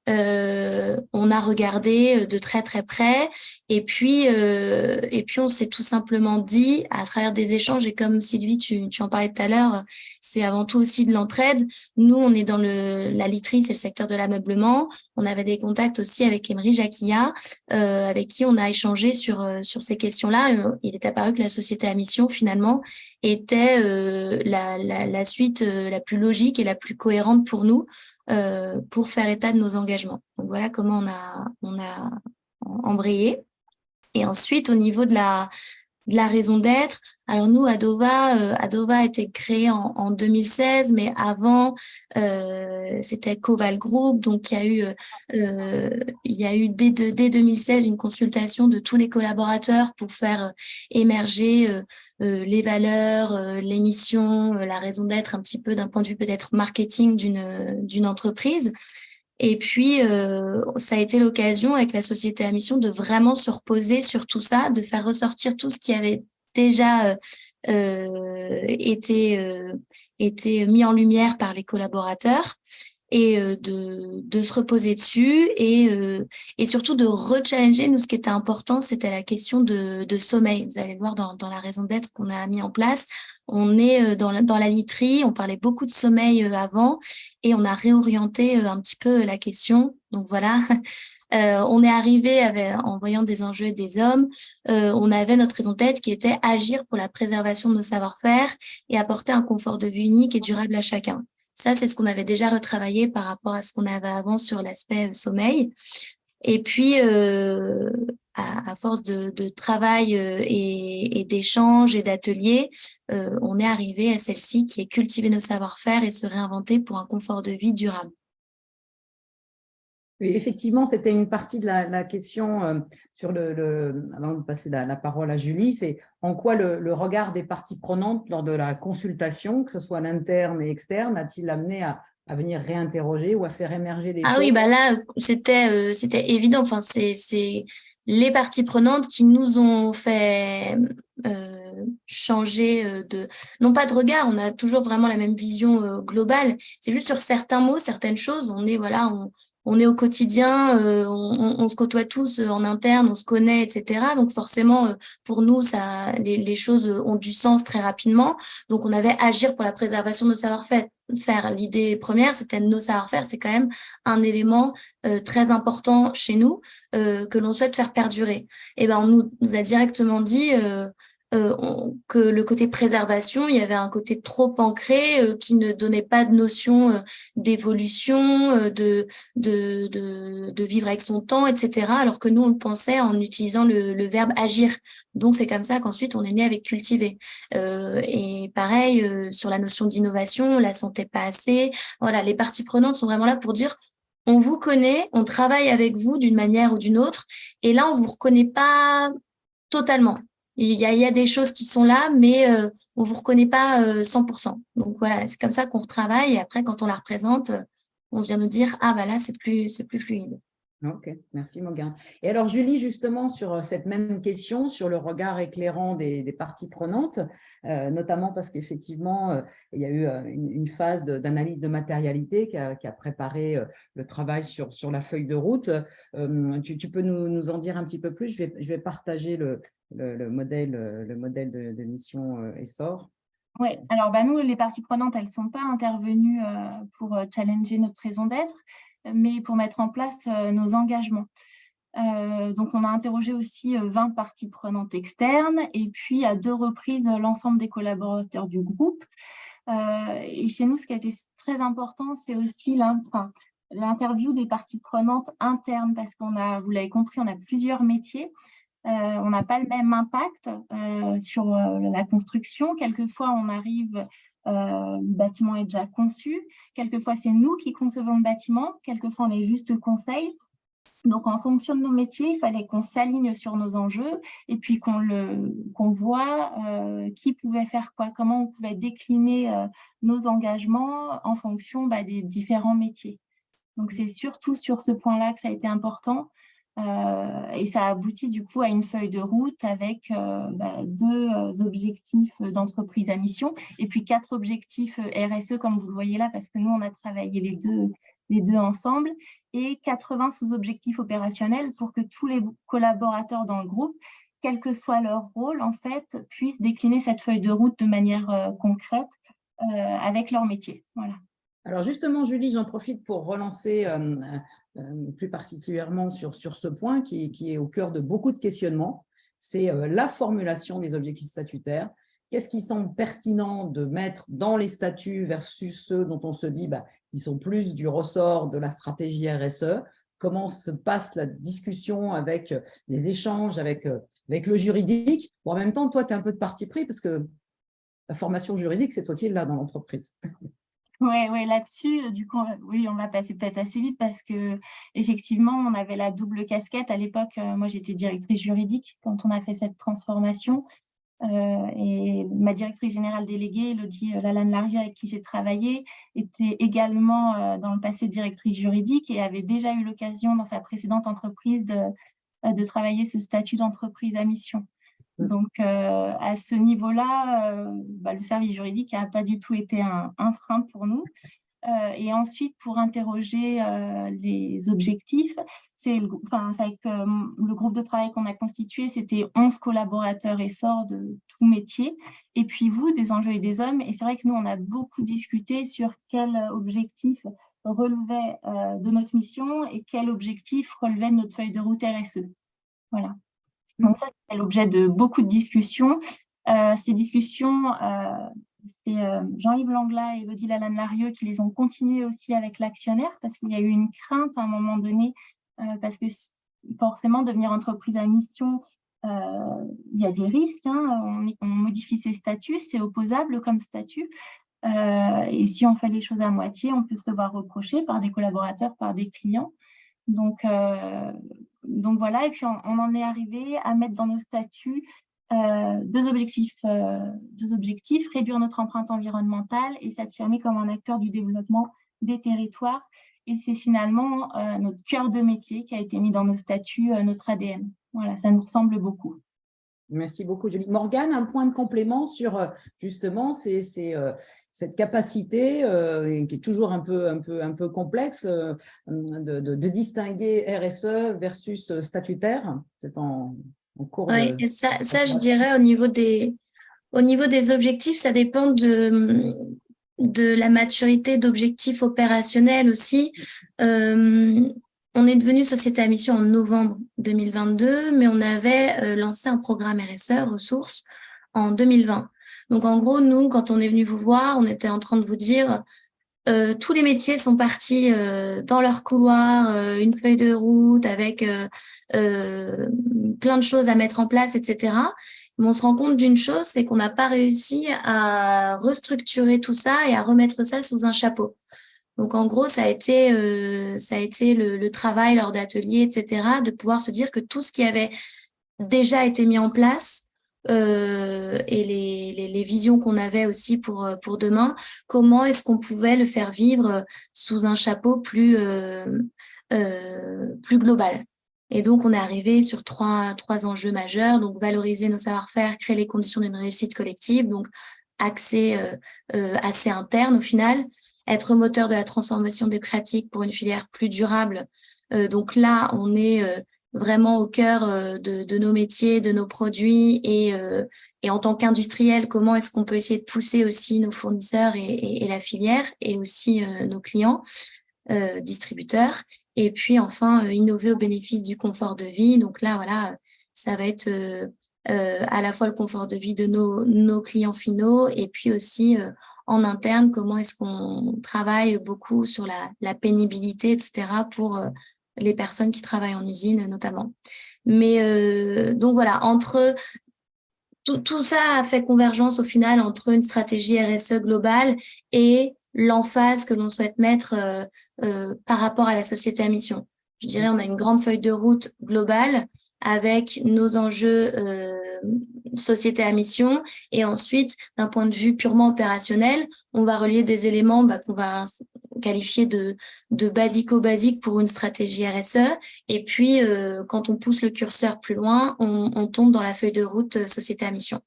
On a regardé de très très près et puis on s'est tout simplement dit à travers des échanges, et comme Sylvie tu en parlais tout à l'heure, c'est avant tout aussi de l'entraide. Nous, on est dans la literie, c'est le secteur de l'ameublement. On avait des contacts aussi avec Emery Jacquia, avec qui on a échangé sur ces questions-là. Il est apparu que la société à mission finalement était la suite la plus logique et la plus cohérente pour nous, pour faire état de nos engagements. Donc voilà comment on a embrayé. Et ensuite, au niveau de la raison d'être. Alors nous, Adova a été créé en 2016, mais avant, c'était Coval Group. Donc, il y a eu dès 2016 une consultation de tous les collaborateurs pour faire émerger les valeurs, les missions, la raison d'être un petit peu d'un point de vue peut-être marketing d'une entreprise. Et puis, ça a été l'occasion avec la société à mission de vraiment se reposer sur tout ça, de faire ressortir tout ce qui avait déjà été mis en lumière par les collaborateurs et de se reposer dessus et surtout de rechallenger. Nous, ce qui était important, c'était la question de sommeil. Vous allez le voir dans la raison d'être qu'on a mis en place. On est dans la literie, on parlait beaucoup de sommeil avant et on a réorienté un petit peu la question. Donc voilà, on est arrivé en voyant des enjeux et des hommes. On avait notre raison d'être qui était agir pour la préservation de nos savoir-faire et apporter un confort de vie unique et durable à chacun. Ça, c'est ce qu'on avait déjà retravaillé par rapport à ce qu'on avait avant sur l'aspect sommeil. Et puis, à force de travail et d'échanges et d'ateliers, on est arrivé à celle-ci qui est cultiver nos savoir-faire et se réinventer pour un confort de vie durable. Oui, effectivement, c'était une partie de la question sur avant de passer la parole à Julie, c'est en quoi le regard des parties prenantes lors de la consultation, que ce soit l'interne et externe, a-t-il amené à venir réinterroger ou à faire émerger des choses? Ah oui, bah là, c'était évident. Enfin, c'est les parties prenantes qui nous ont fait changer non pas de regard, on a toujours vraiment la même vision globale. C'est juste sur certains mots, certaines choses, on est au quotidien, on se côtoie tous en interne, on se connaît, etc. Donc forcément, pour nous, les choses ont du sens très rapidement. Donc on avait agir pour la préservation de nos savoir-faire. L'idée première, c'était nos savoir-faire, c'est quand même un élément très important chez nous que l'on souhaite faire perdurer. Et ben on nous a directement dit que le côté préservation, il y avait un côté trop ancré qui ne donnait pas de notion d'évolution, de vivre avec son temps, etc. Alors que nous, on le pensait en utilisant le verbe agir. Donc, c'est comme ça qu'ensuite, on est né avec cultiver. Et pareil, sur la notion d'innovation, on la sentait pas assez. Voilà, les parties prenantes sont vraiment là pour dire on vous connaît, on travaille avec vous d'une manière ou d'une autre, et là, on vous reconnaît pas totalement. Il y a des choses qui sont là, mais on vous reconnaît pas 100%. Donc voilà, c'est comme ça qu'on retravaille. Et après, quand on la représente, on vient nous dire ah bah là c'est plus fluide. Ok, merci Morgane. Et alors Julie, justement sur cette même question, sur le regard éclairant des parties prenantes, notamment parce qu'effectivement, il y a eu une phase d'analyse de matérialité qui a préparé le travail sur la feuille de route. Tu peux nous en dire un petit peu plus? Je vais partager le modèle de mission Essor. Oui, alors nous, les parties prenantes, elles ne sont pas intervenues pour challenger notre raison d'être, mais pour mettre en place nos engagements. Donc, on a interrogé aussi 20 parties prenantes externes et puis à 2 reprises l'ensemble des collaborateurs du groupe. Et chez nous, ce qui a été très important, c'est aussi l'interview des parties prenantes internes parce vous l'avez compris, on a plusieurs métiers. On n'a pas le même impact sur la construction. Quelquefois, on arrive, le bâtiment est déjà conçu. Quelquefois, c'est nous qui concevons le bâtiment. Quelquefois, on est juste conseil. Donc, en fonction de nos métiers, il fallait qu'on s'aligne sur nos enjeux et puis qu'on voit qui pouvait faire quoi, comment on pouvait décliner nos engagements en fonction des différents métiers. Donc, c'est surtout sur ce point-là que ça a été important. Et ça aboutit du coup à une feuille de route avec 2 objectifs d'entreprise à mission et puis 4 objectifs RSE comme vous le voyez là parce que nous on a travaillé les deux ensemble et 80 sous-objectifs opérationnels pour que tous les collaborateurs dans le groupe, quel que soit leur rôle en fait, puissent décliner cette feuille de route de manière concrète avec leur métier. Voilà. Alors justement, Julie, j'en profite pour relancer plus particulièrement sur ce point qui est au cœur de beaucoup de questionnements. C'est la formulation des objectifs statutaires qu'est-ce qui semble pertinent de mettre dans les statuts versus ceux dont on se dit ils sont plus du ressort de la stratégie RSE? Comment se passe la discussion avec les échanges avec le juridique? Bon, en même temps, toi, tu as un peu de parti pris parce que la formation juridique, c'est toi qui l'as dans l'entreprise. Ouais, là-dessus, du coup, oui, on va passer peut-être assez vite parce que effectivement, on avait la double casquette. À l'époque, moi, j'étais directrice juridique quand on a fait cette transformation. Et ma directrice générale déléguée, Elodie Lalanne-Larieux, avec qui j'ai travaillé, était également dans le passé directrice juridique et avait déjà eu l'occasion dans sa précédente entreprise de travailler ce statut d'entreprise à mission. Donc, à ce niveau-là, le service juridique n'a pas du tout été un frein pour nous. Et ensuite, pour interroger les objectifs, avec le groupe de travail qu'on a constitué, c'était 11 collaborateurs essors de tout métier. Et puis vous, des enjeux et des hommes. Et c'est vrai que nous, on a beaucoup discuté sur quel objectif relevait de notre mission et quel objectif relevait de notre feuille de route RSE. Voilà. Donc ça, c'est l'objet de beaucoup de discussions. Ces discussions, c'est Jean-Yves Langla et Elodie Lalanne-Larieux qui les ont continuées aussi avec l'actionnaire parce qu'il y a eu une crainte à un moment donné, parce que forcément, devenir entreprise à mission, il y a des risques. On modifie ses statuts, c'est opposable comme statut. Et si on fait les choses à moitié, on peut se voir reprocher par des collaborateurs, par des clients. Donc voilà, et puis on en est arrivé à mettre dans nos statuts deux objectifs, réduire notre empreinte environnementale et s'affirmer comme un acteur du développement des territoires. Et c'est finalement notre cœur de métier qui a été mis dans nos statuts, notre ADN. Voilà, ça nous ressemble beaucoup. Merci beaucoup, Julie. Morgane, un point de complément sur justement cette capacité qui est toujours un peu complexe de distinguer RSE versus statutaire. C'est en cours de… Oui, et ça, je dirais au niveau des objectifs, ça dépend de la maturité d'objectifs opérationnels aussi. On est devenu société à mission en novembre 2022, mais on avait lancé un programme RSE, ressources, en 2020. Donc, en gros, nous, quand on est venu vous voir, on était en train de vous dire tous les métiers sont partis dans leur couloir, une feuille de route avec plein de choses à mettre en place, etc. Mais on se rend compte d'une chose, c'est qu'on n'a pas réussi à restructurer tout ça et à remettre ça sous un chapeau. Donc, en gros, ça a été le travail lors d'ateliers, etc., de pouvoir se dire que tout ce qui avait déjà été mis en place et les visions qu'on avait aussi pour demain, comment est-ce qu'on pouvait le faire vivre sous un chapeau plus global. Et donc, on est arrivé sur trois enjeux majeurs, donc valoriser nos savoir-faire, créer les conditions d'une réussite collective, donc accès assez interne au final, être moteur de la transformation des pratiques pour une filière plus durable. Donc là, on est vraiment au cœur de nos métiers, de nos produits et en tant qu'industriel, comment est-ce qu'on peut essayer de pousser aussi nos fournisseurs et la filière et aussi nos clients, distributeurs. Et puis enfin, innover au bénéfice du confort de vie. Donc là, voilà, ça va être à la fois le confort de vie de nos clients finaux et puis aussi en interne, comment est-ce qu'on travaille beaucoup sur la pénibilité, etc., pour les personnes qui travaillent en usine notamment. Mais donc voilà, entre tout ça a fait convergence au final entre une stratégie RSE globale et l'emphase que l'on souhaite mettre par rapport à la société à mission. Je dirais, on a une grande feuille de route globale avec nos enjeux société à mission. Et ensuite, d'un point de vue purement opérationnel, on va relier des éléments qu'on va qualifier de basico-basique pour une stratégie RSE. Et puis, quand on pousse le curseur plus loin, on tombe dans la feuille de route société à mission.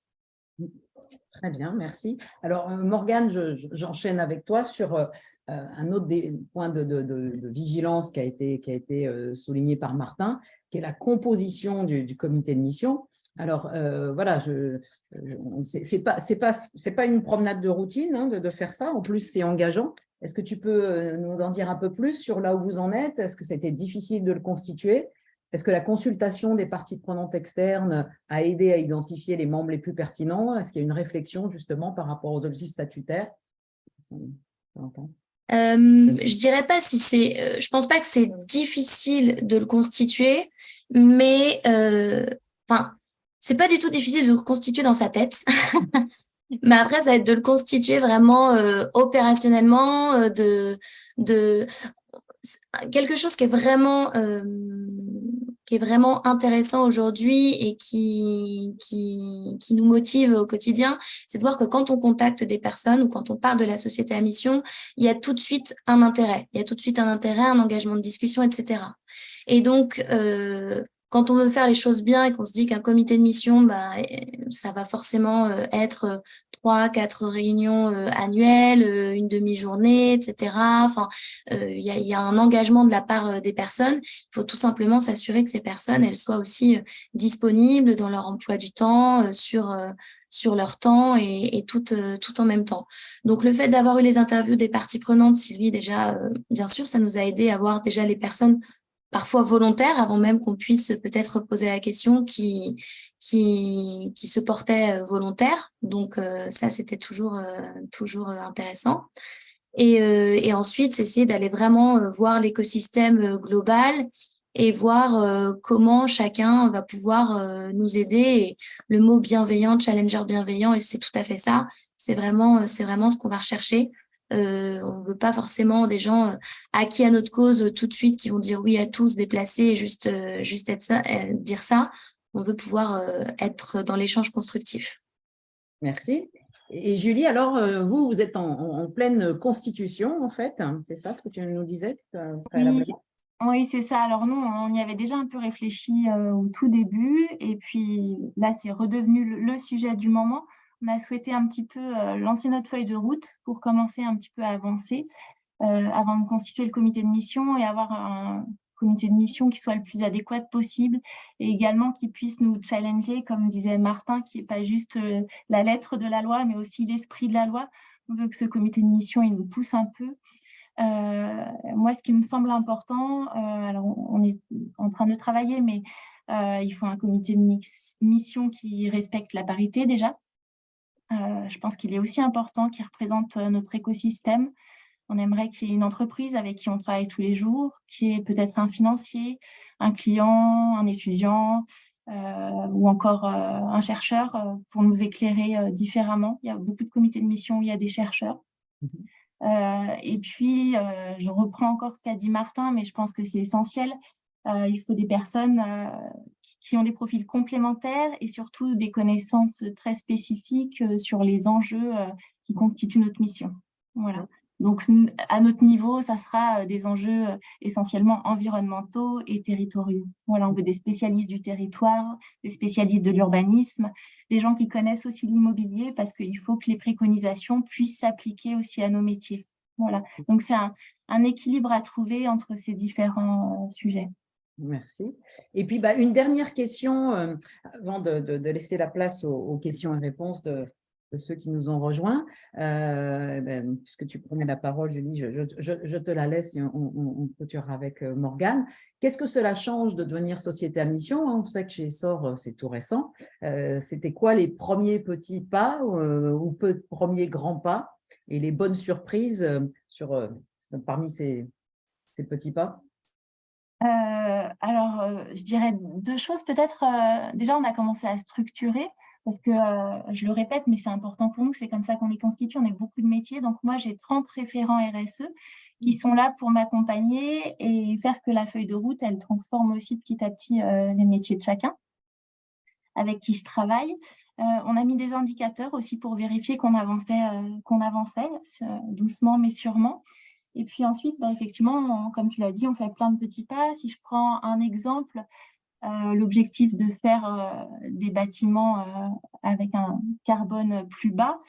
Très bien, merci. Alors, Morgane, j'enchaîne avec toi sur un autre point de vigilance qui a été souligné par Martin, qui est la composition du comité de mission. Alors, voilà, c'est pas une promenade de routine de faire ça. En plus, c'est engageant. Est-ce que tu peux nous en dire un peu plus sur là où vous en êtes? Est-ce que c'était difficile de le constituer? Est-ce que la consultation des parties prenantes externes a aidé à identifier les membres les plus pertinents? Est-ce qu'il y a une réflexion justement par rapport aux objectifs statutaires? Je dirais pas si c'est, je pense pas que c'est difficile de le constituer, mais enfin, c'est pas du tout difficile de le constituer dans sa tête. Mais après, ça va être de le constituer vraiment opérationnellement, de quelque chose qui est vraiment intéressant aujourd'hui et qui nous motive au quotidien, c'est de voir que quand on contacte des personnes ou quand on parle de la société à mission, il y a tout de suite un intérêt. Il y a tout de suite un intérêt, un engagement de discussion, etc. Et donc, quand on veut faire les choses bien et qu'on se dit qu'un comité de mission, bah, ça va forcément être 3-4 réunions annuelles, une demi-journée, etc. Enfin, il y a un engagement de la part des personnes. Il faut tout simplement s'assurer que ces personnes, elles soient aussi disponibles dans leur emploi du temps, sur leur temps et tout en même temps. Donc, le fait d'avoir eu les interviews des parties prenantes, Sylvie, déjà, bien sûr, ça nous a aidé à voir déjà les personnes parfois volontaires, avant même qu'on puisse peut-être poser la question, qui se portaient volontaires. Donc, ça, c'était toujours intéressant. Et ensuite, essayer d'aller vraiment voir l'écosystème global et voir comment chacun va pouvoir nous aider. Et le mot bienveillant, challenger bienveillant, et c'est tout à fait ça. C'est vraiment ce qu'on va rechercher. On ne veut pas forcément des gens acquis à notre cause tout de suite qui vont dire oui à tout, se déplacer et juste être ça, dire ça. On veut pouvoir être dans l'échange constructif. Merci. Et Julie, alors, vous êtes en pleine constitution, en fait. C'est ça ce que tu nous disais préalablement? Oui, c'est ça. Alors nous, on y avait déjà un peu réfléchi au tout début. Et puis là, c'est redevenu le sujet du moment. On a souhaité un petit peu lancer notre feuille de route pour commencer un petit peu à avancer avant de constituer le comité de mission et avoir un comité de mission qui soit le plus adéquat possible et également qui puisse nous challenger, comme disait Martin, qui n'est pas juste la lettre de la loi, mais aussi l'esprit de la loi. On veut que ce comité de mission, il nous pousse un peu. Moi, ce qui me semble important, alors on est en train de travailler, mais il faut un comité de mission qui respecte la parité déjà. Je pense qu'il est aussi important, qui représente notre écosystème. On aimerait qu'il y ait une entreprise avec qui on travaille tous les jours, qui est peut-être un financier, un client, un étudiant ou encore un chercheur pour nous éclairer différemment. Il y a beaucoup de comités de mission où il y a des chercheurs. Et puis, je reprends encore ce qu'a dit Martin, mais je pense que c'est essentiel. Il faut des personnes qui ont des profils complémentaires et surtout des connaissances très spécifiques sur les enjeux qui constituent notre mission. Voilà. Donc, à notre niveau, ça sera des enjeux essentiellement environnementaux et territoriaux. Voilà, on veut des spécialistes du territoire, des spécialistes de l'urbanisme, des gens qui connaissent aussi l'immobilier parce qu'il faut que les préconisations puissent s'appliquer aussi à nos métiers. Voilà, donc c'est un équilibre à trouver entre ces différents sujets. Merci. Et puis, une dernière question avant de laisser la place aux questions et réponses de ceux qui nous ont rejoints. Puisque tu prenais la parole, Julie, je te la laisse et on clôturera avec Morgane. Qu'est-ce que cela change de devenir société à mission? On sait que chez Essor, c'est tout récent. C'était quoi les premiers petits pas ou premiers grands pas et les bonnes surprises parmi ces petits pas? Alors, je dirais deux choses peut-être. Déjà, on a commencé à structurer parce que, je le répète, mais c'est important pour nous, c'est comme ça qu'on est constitué, on est beaucoup de métiers. Donc, moi, j'ai 30 référents RSE qui sont là pour m'accompagner et faire que la feuille de route, elle transforme aussi petit à petit les métiers de chacun avec qui je travaille. On a mis des indicateurs aussi pour vérifier qu'on avançait doucement mais sûrement. Et puis ensuite, effectivement, comme tu l'as dit, on fait plein de petits pas. Si je prends un exemple, l'objectif de faire des bâtiments avec un carbone plus bas,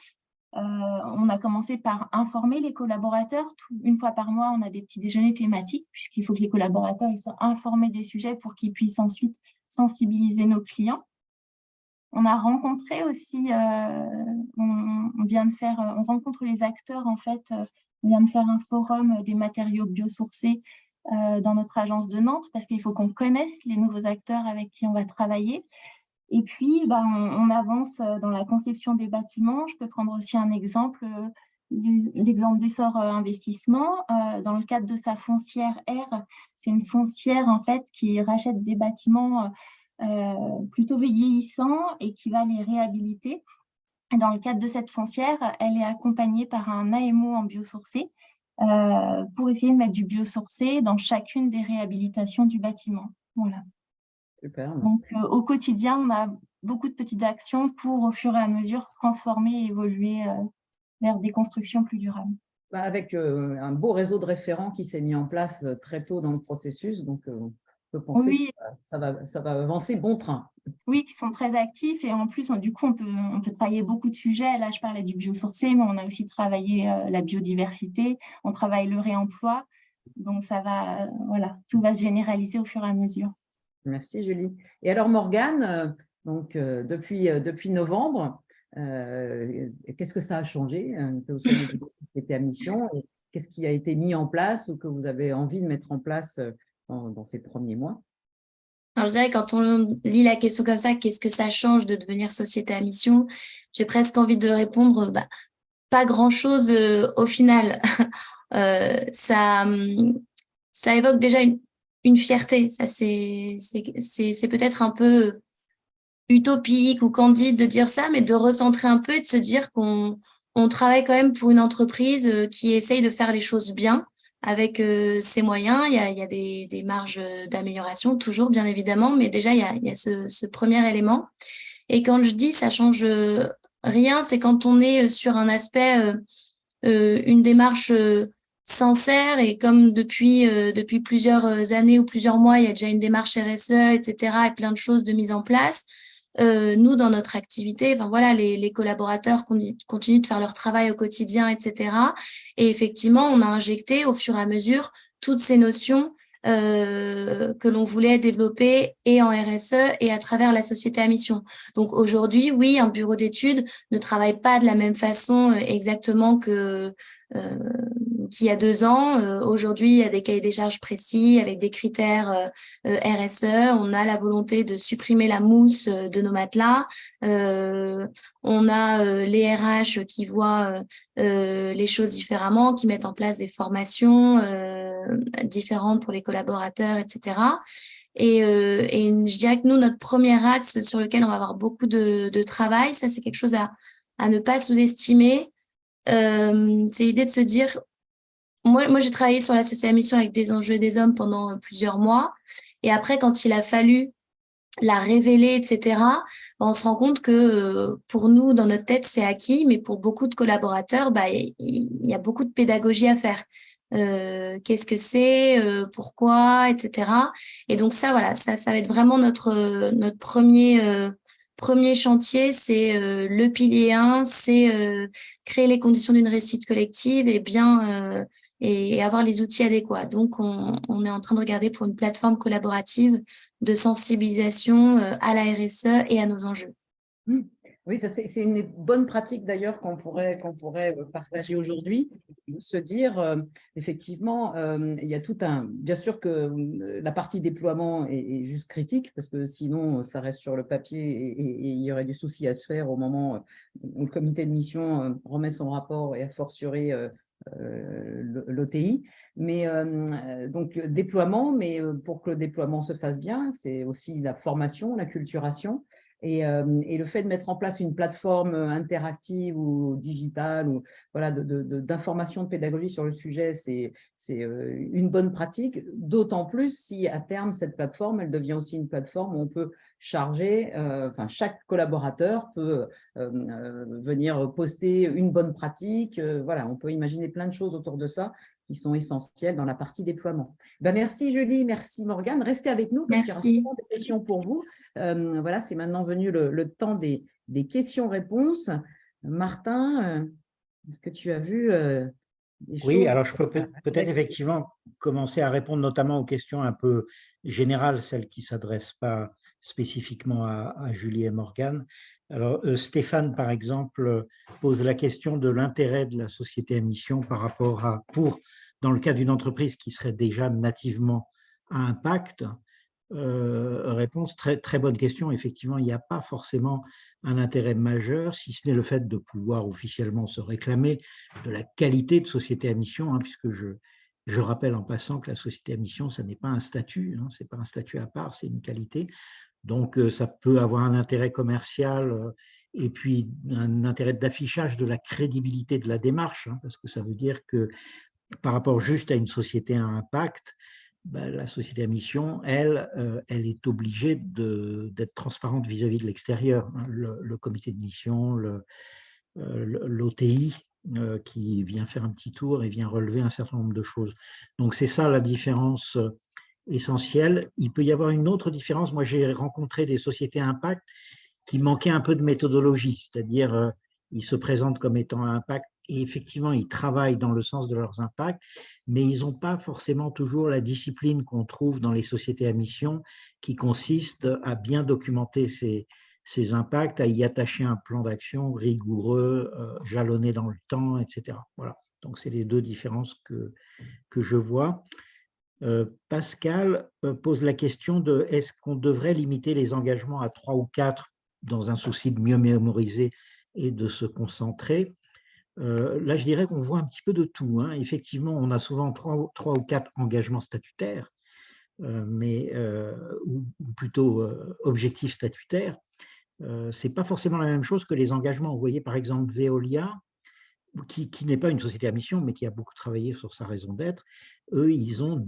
on a commencé par informer les collaborateurs. Une fois par mois, on a des petits déjeuners thématiques, puisqu'il faut que les collaborateurs ils soient informés des sujets pour qu'ils puissent ensuite sensibiliser nos clients. On a rencontré aussi, on rencontre les acteurs en fait. On vient de faire un forum des matériaux biosourcés dans notre agence de Nantes, parce qu'il faut qu'on connaisse les nouveaux acteurs avec qui on va travailler. Et puis, on avance dans la conception des bâtiments. Je peux prendre aussi un exemple, l'exemple d'Essor Investissement. Dans le cadre de sa foncière R, c'est une foncière en fait qui rachète des bâtiments plutôt vieillissants et qui va les réhabiliter. Et dans le cadre de cette foncière, elle est accompagnée par un AMO en biosourcé pour essayer de mettre du biosourcé dans chacune des réhabilitations du bâtiment. Voilà. Super. Donc, au quotidien, on a beaucoup de petites actions pour, au fur et à mesure, transformer et évoluer vers des constructions plus durables. Avec un beau réseau de référents qui s'est mis en place très tôt dans le processus, donc on peut penser Oui. que ça va avancer bon train. Oui, qui sont très actifs et en plus, du coup, on peut travailler beaucoup de sujets. Là, je parlais du biosourcé, mais on a aussi travaillé la biodiversité, on travaille le réemploi. Donc, ça va, voilà, tout va se généraliser au fur et à mesure. Merci Julie. Et alors Morgane, depuis novembre, qu'est-ce que ça a changé c'était à mission et qu'est-ce qui a été mis en place ou que vous avez envie de mettre en place dans ces premiers mois? Alors, je dirais, quand on lit la question comme ça, qu'est-ce que ça change de devenir société à mission? J'ai presque envie de répondre, pas grand-chose au final. Ça évoque déjà une fierté. Ça, c'est peut-être un peu utopique ou candide de dire ça, mais de recentrer un peu et de se dire qu'on travaille quand même pour une entreprise qui essaye de faire les choses bien avec ses moyens. Il y a des marges d'amélioration toujours, bien évidemment, mais déjà, il y a ce premier élément. Et quand je dis ça change rien, c'est quand on est sur un aspect, une démarche sincère et comme depuis plusieurs années ou plusieurs mois, il y a déjà une démarche RSE, etc., et plein de choses de mise en place. Nous, dans notre activité, enfin voilà, les collaborateurs continuent de faire leur travail au quotidien, etc. Et effectivement, on a injecté au fur et à mesure toutes ces notions que l'on voulait développer et en RSE et à travers la société à mission. Donc aujourd'hui, oui, un bureau d'études ne travaille pas de la même façon exactement qu'il y a 2 ans. Aujourd'hui, il y a des cahiers des charges précis avec des critères RSE. On a la volonté de supprimer la mousse de nos matelas. On a les RH qui voient les choses différemment, qui mettent en place des formations différentes pour les collaborateurs, etc. Et je dirais que nous, notre premier axe sur lequel on va avoir beaucoup de travail, ça c'est quelque chose à ne pas sous-estimer. C'est l'idée de se dire, moi j'ai travaillé sur la société à mission avec des enjeux et des hommes pendant plusieurs mois. Et après, quand il a fallu la révéler, etc., on se rend compte que pour nous, dans notre tête, c'est acquis, mais pour beaucoup de collaborateurs, il y a beaucoup de pédagogie à faire. Qu'est-ce que c'est, pourquoi, etc. Et donc ça, voilà, ça va être vraiment notre premier chantier, c'est le pilier 1, c'est créer les conditions d'une réussite collective et bien et avoir les outils adéquats. Donc, on est en train de regarder pour une plateforme collaborative de sensibilisation à la RSE et à nos enjeux. Oui, ça c'est une bonne pratique d'ailleurs qu'on pourrait partager aujourd'hui, se dire effectivement, il y a tout bien sûr que la partie déploiement est juste critique parce que sinon ça reste sur le papier et il y aurait du souci à se faire au moment où le comité de mission remet son rapport et a fortiori l'OTI. Mais donc déploiement, mais pour que le déploiement se fasse bien, c'est aussi la formation, la culturation. Et le fait de mettre en place une plateforme interactive ou digitale ou voilà, d'information, de pédagogie sur le sujet, c'est une bonne pratique, d'autant plus si à terme, cette plateforme, elle devient aussi une plateforme où on peut charger, chaque collaborateur peut venir poster une bonne pratique, voilà, on peut imaginer plein de choses autour de ça qui sont essentielles dans la partie déploiement. Merci Julie, merci Morgane. Restez avec nous parce qu'il y aura souvent des questions pour vous. Voilà, c'est maintenant venu le temps des questions-réponses. Martin, est-ce que tu as vu des choses? Oui, alors je peux peut-être effectivement commencer à répondre notamment aux questions un peu générales, celles qui ne s'adressent pas spécifiquement à Julie et Morgane. Alors Stéphane, par exemple, pose la question de l'intérêt de la société à mission par rapport pour dans le cas d'une entreprise qui serait déjà nativement à impact, réponse, très, très bonne question. Effectivement, il n'y a pas forcément un intérêt majeur, si ce n'est le fait de pouvoir officiellement se réclamer de la qualité de société à mission, hein, puisque je rappelle en passant que la société à mission, ça n'est pas un statut, hein, ce n'est pas un statut à part, c'est une qualité. Donc, ça peut avoir un intérêt commercial et puis un intérêt d'affichage de la crédibilité de la démarche, hein, parce que ça veut dire que par rapport juste à une société à impact, ben, la société à mission, elle est obligée d'être transparente vis-à-vis de l'extérieur. Hein, le comité de mission, l'OTI, qui vient faire un petit tour et vient relever un certain nombre de choses. Donc, c'est ça la différence essentielle. Il peut y avoir une autre différence. Moi, j'ai rencontré des sociétés à impact qui manquaient un peu de méthodologie, c'est-à-dire ils se présentent comme étant à impact et effectivement, ils travaillent dans le sens de leurs impacts, mais ils n'ont pas forcément toujours la discipline qu'on trouve dans les sociétés à mission qui consiste à bien documenter ces impacts, à y attacher un plan d'action rigoureux, jalonné dans le temps, etc. Voilà. Donc, c'est les deux différences que je vois. Pascal pose la question de est-ce qu'on devrait limiter les engagements à 3 ou 4 dans un souci de mieux mémoriser et de se concentrer. Là, je dirais qu'on voit un petit peu de tout. Hein. Effectivement, on a souvent 3 ou 4 engagements statutaires, ou plutôt objectifs statutaires. Ce n'est pas forcément la même chose que les engagements. Vous voyez, par exemple, Veolia, qui n'est pas une société à mission, mais qui a beaucoup travaillé sur sa raison d'être, eux, ils ont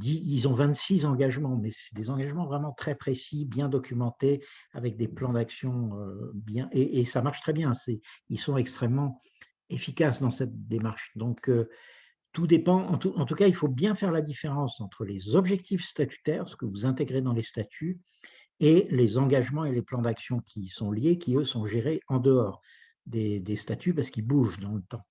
26 engagements, mais c'est des engagements vraiment très précis, bien documentés, avec des plans d'action bien, et ça marche très bien. Ils sont extrêmement efficaces dans cette démarche. Donc, tout dépend. En tout cas, il faut bien faire la différence entre les objectifs statutaires, ce que vous intégrez dans les statuts, et les engagements et les plans d'action qui y sont liés, qui, eux, sont gérés en dehors des statuts parce qu'ils bougent dans le temps.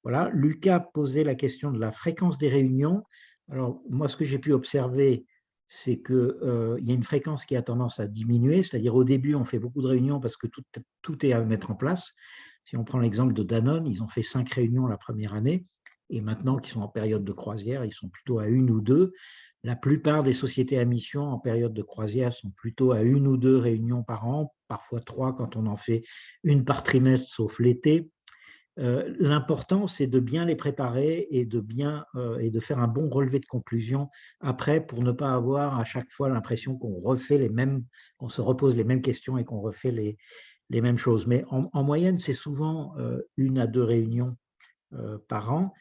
Voilà, Lucas posait la question de la fréquence des réunions. Alors, moi, ce que j'ai pu observer, c'est qu'il y a une fréquence qui a tendance à diminuer, c'est-à-dire au début, on fait beaucoup de réunions parce que tout est à mettre en place. Si on prend l'exemple de Danone, ils ont fait 5 réunions la première année, et maintenant qu'ils sont en période de croisière, ils sont plutôt à 1 ou 2. La plupart des sociétés à mission en période de croisière sont plutôt à 1 ou 2 réunions par an, parfois 3 quand on en fait une par trimestre, sauf l'été. L'important, c'est de bien les préparer et de faire un bon relevé de conclusion après pour ne pas avoir à chaque fois l'impression qu'on se repose les mêmes questions et qu'on refait les mêmes choses. Mais en moyenne, c'est souvent 1 à 2 réunions par an.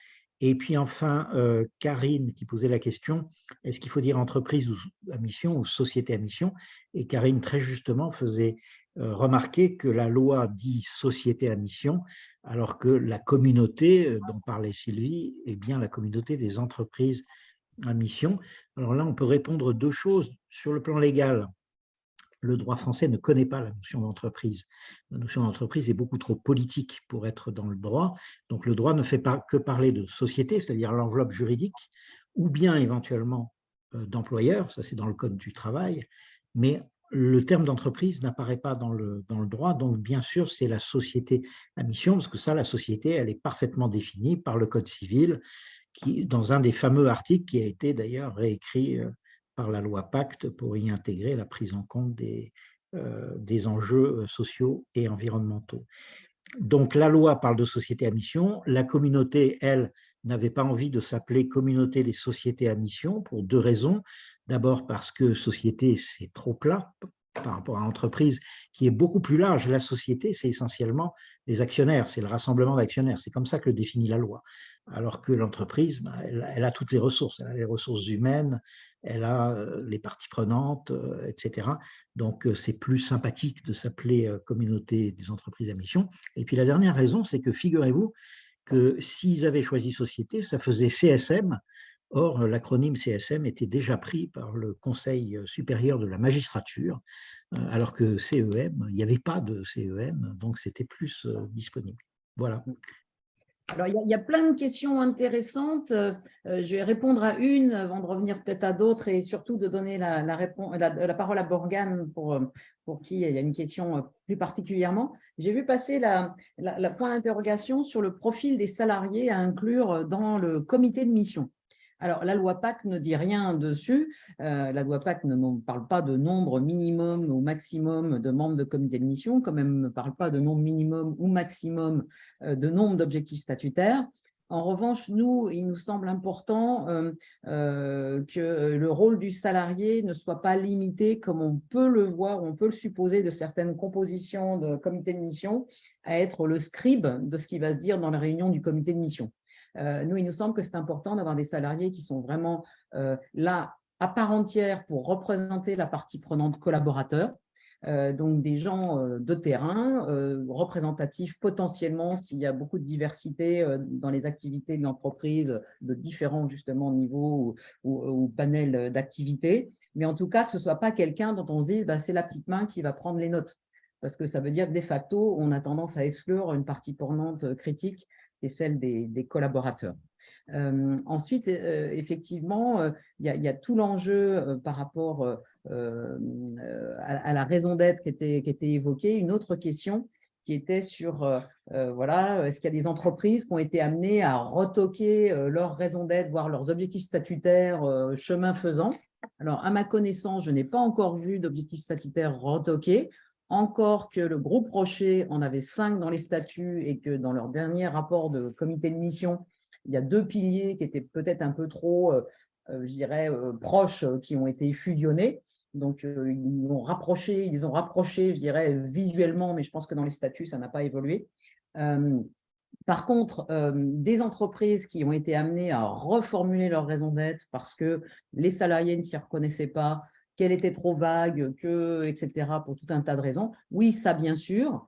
Et puis enfin, Karine qui posait la question, est-ce qu'il faut dire entreprise à mission ou société à mission? Et Karine, très justement, faisait remarquer que la loi dit société à mission, alors que la communauté dont parlait Sylvie est bien la communauté des entreprises à mission. Alors là, on peut répondre 2 choses. Sur le plan légal, le droit français ne connaît pas la notion d'entreprise. La notion d'entreprise est beaucoup trop politique pour être dans le droit. Donc, le droit ne fait pas que parler de société, c'est-à-dire l'enveloppe juridique, ou bien éventuellement d'employeur, ça c'est dans le Code du travail, mais le terme d'entreprise n'apparaît pas dans le droit. Donc, bien sûr, c'est la société à mission, parce que ça, la société, elle est parfaitement définie par le Code civil, dans un des fameux articles qui a été d'ailleurs réécrit par la loi Pacte pour y intégrer la prise en compte des enjeux sociaux et environnementaux. Donc, la loi parle de société à mission. La communauté, elle, n'avait pas envie de s'appeler communauté des sociétés à mission pour 2 raisons. D'abord parce que société, c'est trop plat par rapport à entreprise qui est beaucoup plus large. La société, c'est essentiellement les actionnaires, c'est le rassemblement d'actionnaires. C'est comme ça que le définit la loi. Alors que l'entreprise, elle a toutes les ressources. Elle a les ressources humaines, elle a les parties prenantes, etc. Donc, c'est plus sympathique de s'appeler communauté des entreprises à mission. Et puis, la dernière raison, c'est que figurez-vous que s'ils avaient choisi société, ça faisait CSM. Or, l'acronyme CSM était déjà pris par le Conseil supérieur de la magistrature, alors que CEM, il n'y avait pas de CEM, donc c'était plus disponible. Voilà. Alors, il y a plein de questions intéressantes. Je vais répondre à une avant de revenir peut-être à d'autres et surtout de donner la parole à Morgane pour qui il y a une question plus particulièrement. J'ai vu passer la point d'interrogation sur le profil des salariés à inclure dans le comité de mission. Alors, la loi PAC ne dit rien dessus. La loi PAC ne parle pas de nombre minimum ou maximum de membres de comité de mission, quand même ne parle pas de nombre minimum ou maximum de nombre d'objectifs statutaires. En revanche, il nous semble important que le rôle du salarié ne soit pas limité, comme on peut le voir, on peut le supposer de certaines compositions de comité de mission, à être le scribe de ce qui va se dire dans la réunion du comité de mission. Nous, il nous semble que c'est important d'avoir des salariés qui sont vraiment là à part entière pour représenter la partie prenante collaborateur. Donc des gens de terrain, représentatifs potentiellement s'il y a beaucoup de diversité dans les activités de l'entreprise, de différents justement niveaux ou panels d'activités, mais en tout cas que ce ne soit pas quelqu'un dont on se dise c'est la petite main qui va prendre les notes, parce que ça veut dire que de facto, on a tendance à exclure une partie prenante critique et celle des collaborateurs. Ensuite, effectivement, il y a tout l'enjeu par rapport à la raison d'être qui était évoquée. Une autre question qui était sur, voilà, est-ce qu'il y a des entreprises qui ont été amenées à retoquer leur raison d'être, voire leurs objectifs statutaires chemin faisant. Alors, à ma connaissance, je n'ai pas encore vu d'objectifs statutaires retoqués, encore que le groupe Rocher en avait 5 dans les statuts et que dans leur dernier rapport de comité de mission, il y a 2 piliers qui étaient peut-être un peu trop, je dirais, proches, qui ont été fusionnés. Donc, ils ont rapproché, je dirais, visuellement, mais je pense que dans les statuts, ça n'a pas évolué. Par contre, des entreprises qui ont été amenées à reformuler leur raison d'être parce que les salariés ne s'y reconnaissaient pas, qu'elle était trop vague, etc., pour tout un tas de raisons. Oui, ça, bien sûr.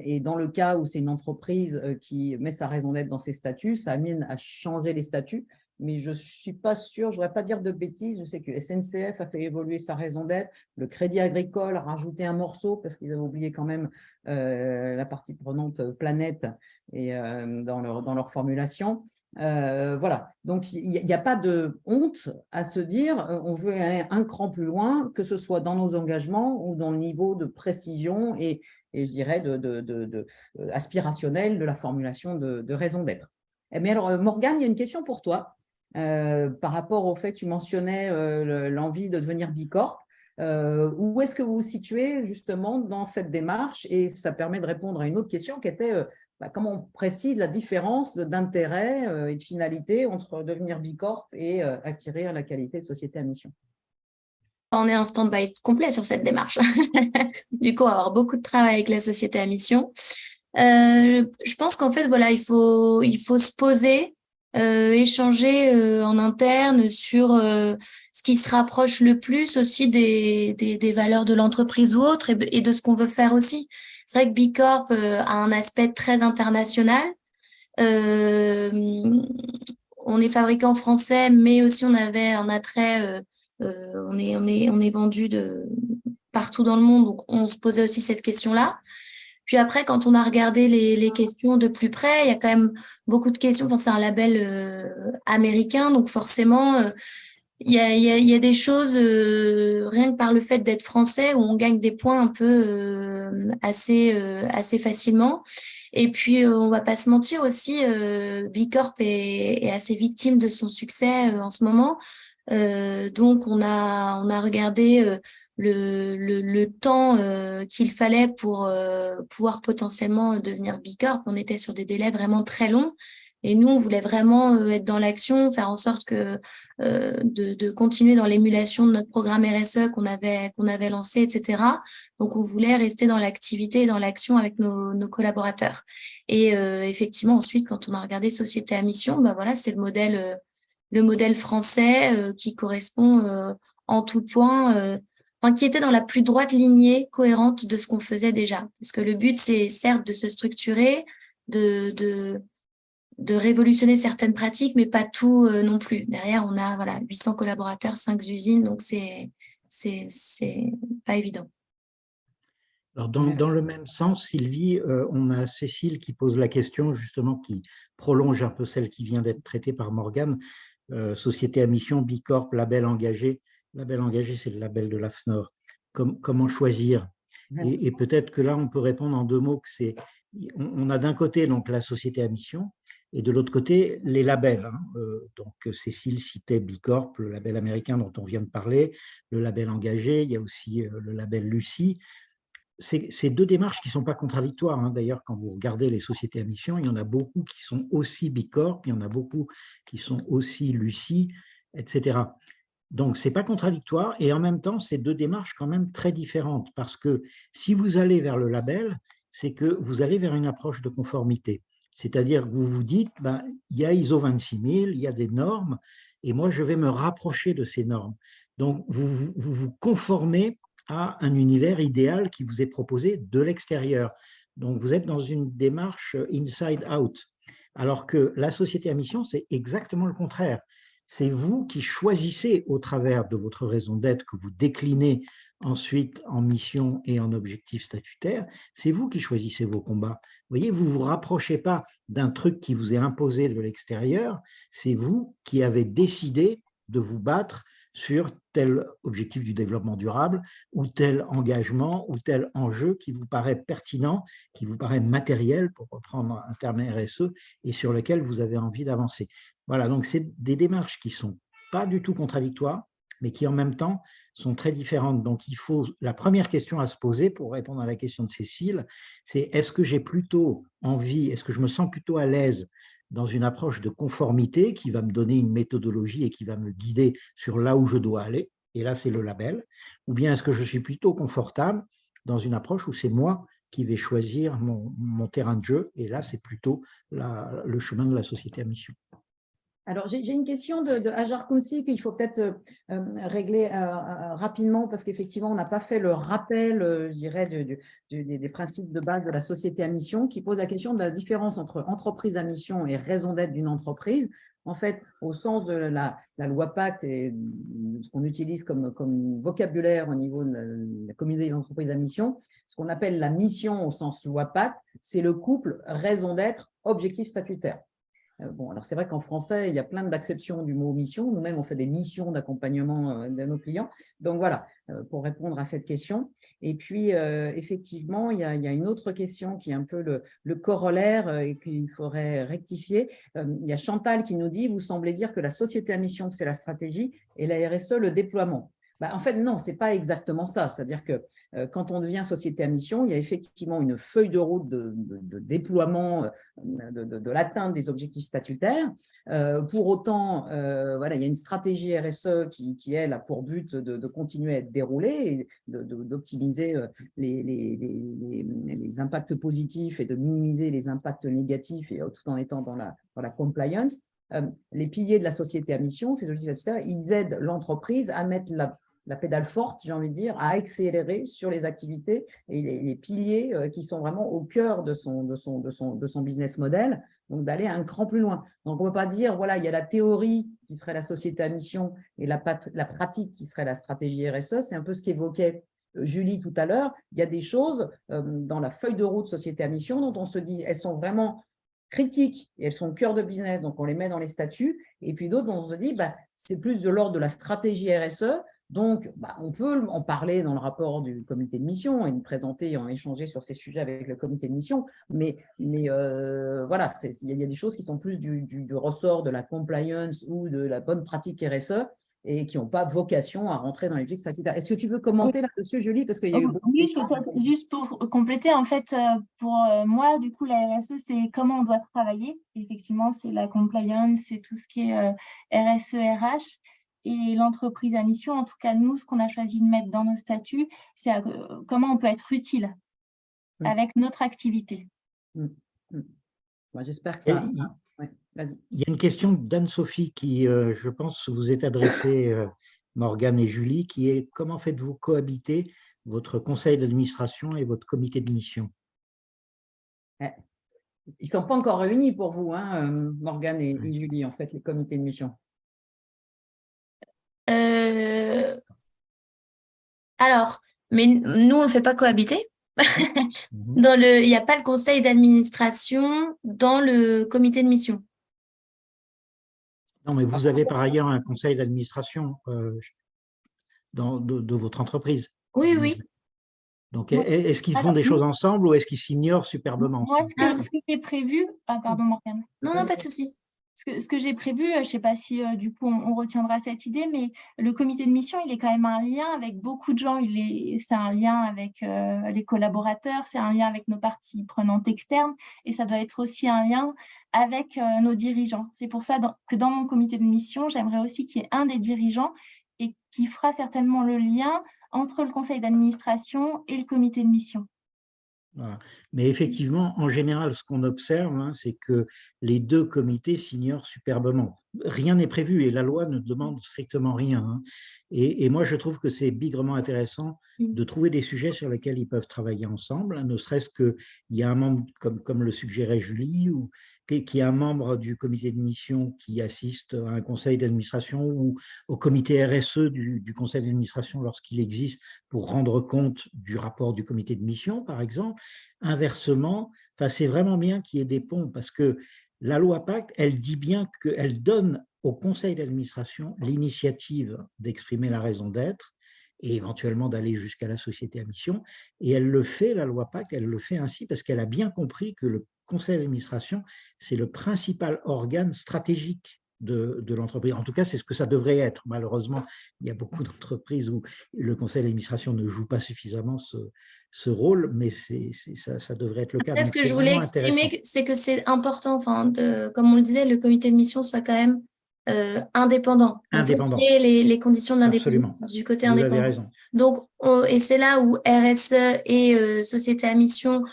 Et dans le cas où c'est une entreprise qui met sa raison d'être dans ses statuts, ça amène à changer les statuts. Mais je ne suis pas sûre, je ne voudrais pas dire de bêtises, je sais que SNCF a fait évoluer sa raison d'être, le Crédit Agricole a rajouté un morceau parce qu'ils avaient oublié quand même la partie prenante planète et, dans leur formulation. Voilà, donc il n'y a pas de honte à se dire on veut aller un cran plus loin, que ce soit dans nos engagements ou dans le niveau de précision et je dirais aspirationnel de la formulation de raison d'être. Mais alors Morgane, il y a une question pour toi par rapport au fait que tu mentionnais l'envie de devenir Bicorp. Où est-ce que vous vous situez justement dans cette démarche? Et ça permet de répondre à une autre question qui était comment on précise la différence d'intérêt et de finalité entre devenir Bicorp et acquérir la qualité de société à mission? On est en stand-by complet sur cette démarche. Du coup, on va avoir beaucoup de travail avec la société à mission. Je pense qu'en fait, voilà, il faut se poser, échanger en interne sur ce qui se rapproche le plus aussi des valeurs de l'entreprise ou autre et de ce qu'on veut faire aussi. C'est vrai que Bicorp a un aspect très international. On est fabricant français, mais aussi on avait un attrait, on est vendu partout dans le monde, donc on se posait aussi cette question-là. Puis après, quand on a regardé les questions de plus près, il y a quand même beaucoup de questions. Enfin, c'est un label américain, donc forcément, il y a des choses, rien que par le fait d'être français, où on gagne des points un peu assez facilement. Et puis, on va pas se mentir aussi, Bicorp est assez victime de son succès en ce moment. Donc, on a regardé le temps qu'il fallait pour pouvoir potentiellement devenir Bicorp. On était sur des délais vraiment très longs. Et nous, on voulait vraiment être dans l'action, faire en sorte que de continuer dans l'émulation de notre programme RSE qu'on avait lancé, etc. Donc, on voulait rester dans l'activité et dans l'action avec nos collaborateurs. Et effectivement, ensuite, quand on a regardé Société à mission, voilà, c'est le modèle français qui correspond en tout point, qui était dans la plus droite lignée cohérente de ce qu'on faisait déjà. Parce que le but, c'est certes de se structurer, de révolutionner certaines pratiques, mais pas tout non plus. Derrière, on a 800 collaborateurs, 5 usines, donc c'est pas évident. Alors dans le même sens, Sylvie, on a Cécile qui pose la question, justement, qui prolonge un peu celle qui vient d'être traitée par Morgane. Société à mission, Bicorp, label engagé. Label engagé, c'est le label de l'AFNOR. Comment choisir? Et peut-être que là, on peut répondre en 2 mots que on a d'un côté donc la société à mission, Et de l'autre côté, les labels. Donc, Cécile citait Bicorp, le label américain dont on vient de parler, le label engagé, il y a aussi le label Lucie. Ces deux démarches qui ne sont pas contradictoires. D'ailleurs, quand vous regardez les sociétés à mission, il y en a beaucoup qui sont aussi Bicorp, il y en a beaucoup qui sont aussi Lucie, etc. Donc, ce n'est pas contradictoire et en même temps, c'est deux démarches quand même très différentes parce que si vous allez vers le label, c'est que vous allez vers une approche de conformité. C'est-à-dire que vous vous dites, il y a ISO 26000, il y a des normes et moi, je vais me rapprocher de ces normes. Donc, vous vous conformez à un univers idéal qui vous est proposé de l'extérieur. Donc, vous êtes dans une démarche inside out. Alors que la société à mission, c'est exactement le contraire. C'est vous qui choisissez au travers de votre raison d'être que vous déclinez ensuite en mission et en objectif statutaire, c'est vous qui choisissez vos combats. Vous voyez, vous ne vous rapprochez pas d'un truc qui vous est imposé de l'extérieur, c'est vous qui avez décidé de vous battre sur tel objectif du développement durable ou tel engagement ou tel enjeu qui vous paraît pertinent, qui vous paraît matériel, pour reprendre un terme RSE, et sur lequel vous avez envie d'avancer. Voilà, donc c'est des démarches qui ne sont pas du tout contradictoires, mais qui en même temps sont très différentes. Donc la première question à se poser pour répondre à la question de Cécile, c'est est-ce que j'ai plutôt envie, est-ce que je me sens plutôt à l'aise dans une approche de conformité qui va me donner une méthodologie et qui va me guider sur là où je dois aller, et là c'est le label, ou bien est-ce que je suis plutôt confortable dans une approche où c'est moi qui vais choisir mon terrain de jeu, et là c'est plutôt le chemin de la société à mission. Alors, j'ai une question de Hajar Kounsi qu'il faut peut-être régler rapidement parce qu'effectivement, on n'a pas fait le rappel, je dirais, des principes de base de la société à mission qui pose la question de la différence entre entreprise à mission et raison d'être d'une entreprise. En fait, au sens de la loi Pacte et ce qu'on utilise comme vocabulaire au niveau de la communauté d'entreprises à mission, ce qu'on appelle la mission au sens loi Pacte, c'est le couple raison d'être, objectif statutaire. Bon, alors c'est vrai qu'en français, il y a plein d'acceptions du mot mission. Nous-mêmes, on fait des missions d'accompagnement de nos clients. Donc voilà, pour répondre à cette question. Et puis, effectivement, il y a une autre question qui est un peu le corollaire et qu'il faudrait rectifier. Il y a Chantal qui nous dit, vous semblez dire que la société à mission, c'est la stratégie et la RSE, le déploiement. En fait, non, ce n'est pas exactement ça. C'est-à-dire que quand on devient société à mission, il y a effectivement une feuille de route de déploiement de l'atteinte des objectifs statutaires. Pour autant, voilà, il y a une stratégie RSE qui elle, a pour but de continuer à être déroulée et d'optimiser les impacts positifs et de minimiser les impacts négatifs et tout en étant dans la compliance. Les piliers de la société à mission, ces objectifs statutaires, ils aident l'entreprise à mettre la pédale forte, j'ai envie de dire, à accélérer sur les activités et les piliers qui sont vraiment au cœur de son business model, donc d'aller un cran plus loin. Donc, on ne peut pas dire, voilà, il y a la théorie qui serait la société à mission et la pratique qui serait la stratégie RSE. C'est un peu ce qu'évoquait Julie tout à l'heure. Il y a des choses dans la feuille de route société à mission dont on se dit, elles sont vraiment critiques et elles sont au cœur de business, donc on les met dans les statuts. Et puis d'autres, on se dit, c'est plus de l'ordre de la stratégie RSE. Donc, on peut en parler dans le rapport du comité de mission et présenter et en échanger sur ces sujets avec le comité de mission. Mais voilà, il y a des choses qui sont plus du ressort de la compliance ou de la bonne pratique RSE et qui n'ont pas vocation à rentrer dans les objectifs statutaires. Est-ce que tu veux commenter là-dessus, Julie? Parce qu'il y a eu beaucoup oui, peut-être juste pour compléter, en fait, pour moi, du coup, la RSE, c'est comment on doit travailler. Effectivement, c'est la compliance, c'est tout ce qui est RSE, RH. Et l'entreprise à mission, en tout cas, nous, ce qu'on a choisi de mettre dans nos statuts, c'est comment on peut être utile avec notre activité. J'espère que ça… Il y a une question d'Anne-Sophie qui, je pense, vous est adressée, Morgane et Julie, qui est « Comment faites-vous cohabiter votre conseil d'administration et votre comité de mission ?» Ils ne sont pas encore réunis pour vous, Morgane et Julie, en fait, les comités de mission. Alors, mais nous, on ne le fait pas cohabiter. Il n'y a pas le conseil d'administration dans le comité de mission. Non, mais vous avez par ailleurs un conseil d'administration de votre entreprise. Oui, oui. Donc, Moi- est-ce qu'ils font alors, des choses ensemble ou est-ce qu'ils s'ignorent superbement? Moi, ce qui est prévu… Ah, pardon, Morgane. Non, non, pas de souci. Ce que j'ai prévu, je ne sais pas si du coup on retiendra cette idée, mais le comité de mission, il est quand même un lien avec beaucoup de gens. C'est un lien avec les collaborateurs, c'est un lien avec nos parties prenantes externes, et ça doit être aussi un lien avec nos dirigeants. C'est pour ça que dans mon comité de mission, j'aimerais aussi qu'il y ait un des dirigeants et qui fera certainement le lien entre le conseil d'administration et le comité de mission. Voilà. Mais effectivement, en général, ce qu'on observe, hein, c'est que les deux comités s'ignorent superbement. Rien n'est prévu et la loi ne demande strictement rien, hein. Et moi, je trouve que c'est bigrement intéressant de trouver des sujets sur lesquels ils peuvent travailler ensemble, hein, ne serait-ce qu'il y a un membre, comme le suggérait Julie, ou qu'il y a un membre du comité de mission qui assiste à un conseil d'administration ou au comité RSE du conseil d'administration lorsqu'il existe, pour rendre compte du rapport du comité de mission, par exemple. Inversement, c'est vraiment bien qu'il y ait des ponts parce que la loi Pacte, elle dit bien qu'elle donne au conseil d'administration l'initiative d'exprimer la raison d'être et éventuellement d'aller jusqu'à la société à mission. Et elle le fait, la loi Pacte, elle le fait ainsi parce qu'elle a bien compris que le conseil d'administration, c'est le principal organe stratégique de l'entreprise. En tout cas, c'est ce que ça devrait être. Malheureusement, il y a beaucoup d'entreprises où le conseil d'administration ne joue pas suffisamment ce rôle, mais ça devrait être le cas. Après, ce Donc, que c'est je voulais vraiment intéressant. exprimer, c'est que c'est important, comme on le disait, le comité de mission soit quand même indépendant. On peut Indépendant. créer les conditions de l'indépendance Absolument. du côté Vous avez indépendant. raison. Donc, et c'est là où RSE et société à mission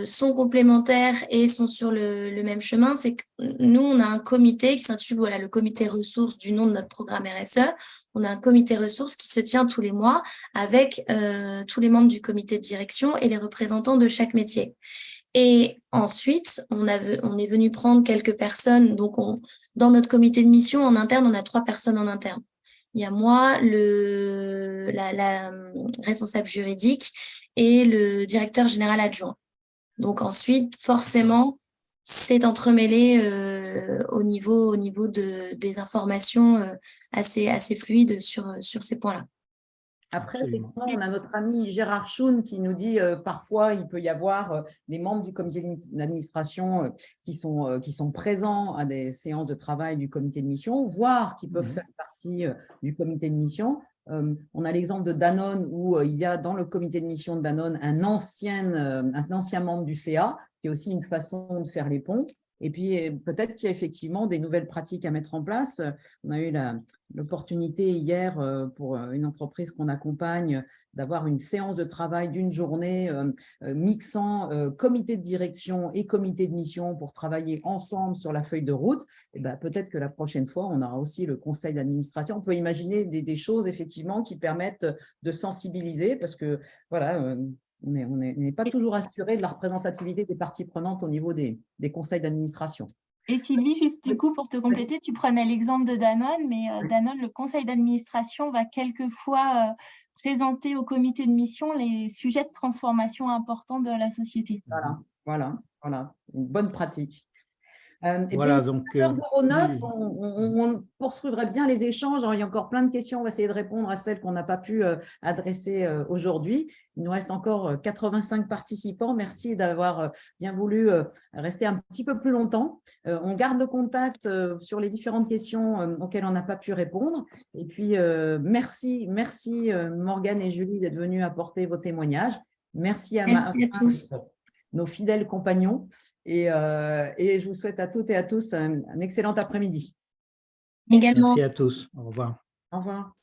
sont complémentaires et sont sur le même chemin. C'est que nous, on a un comité qui s'intitule le comité ressources du nom de notre programme RSE. On a un comité ressources qui se tient tous les mois avec tous les membres du comité de direction et les représentants de chaque métier. Et ensuite, on est venu prendre quelques personnes. Donc, dans notre comité de mission en interne, on a 3 personnes en interne. Il y a moi, la responsable juridique et le directeur général adjoint. Donc ensuite, forcément, c'est entremêlé au niveau des informations assez fluides sur ces points-là. Après, Absolument. effectivement, on a notre ami Gérard Schoun qui nous dit parfois il peut y avoir des membres du comité d'administration qui sont présents à des séances de travail du comité de mission, voire qui peuvent faire partie du comité de mission. On a l'exemple de Danone où il y a dans le comité de mission de Danone un ancien membre du CA, qui est aussi une façon de faire les ponts. Et puis, peut-être qu'il y a effectivement des nouvelles pratiques à mettre en place. On a eu l'opportunité hier pour une entreprise qu'on accompagne d'avoir une séance de travail d'une journée mixant comité de direction et comité de mission pour travailler ensemble sur la feuille de route. Et peut-être que la prochaine fois, on aura aussi le conseil d'administration. On peut imaginer des choses effectivement qui permettent de sensibiliser parce que voilà, on n'est pas toujours assuré de la représentativité des parties prenantes au niveau des conseils d'administration. Et Sylvie, juste du coup, pour te compléter, tu prenais l'exemple de Danone, mais Danone, le conseil d'administration va quelquefois présenter au comité de mission les sujets de transformation importants de la société. Voilà, une bonne pratique. Et Voilà, puis, donc, 15h09, on poursuivrait bien les échanges. Alors, il y a encore plein de questions. On va essayer de répondre à celles qu'on n'a pas pu adresser aujourd'hui. Il nous reste encore 85 participants. Merci d'avoir bien voulu rester un petit peu plus longtemps. On garde le contact sur les différentes questions auxquelles on n'a pas pu répondre. Et puis, merci Morgane et Julie d'être venues apporter vos témoignages. Merci à tous. Nos fidèles compagnons. Et je vous souhaite à toutes et à tous un excellent après-midi. Également. merci à tous. Au revoir. Au revoir.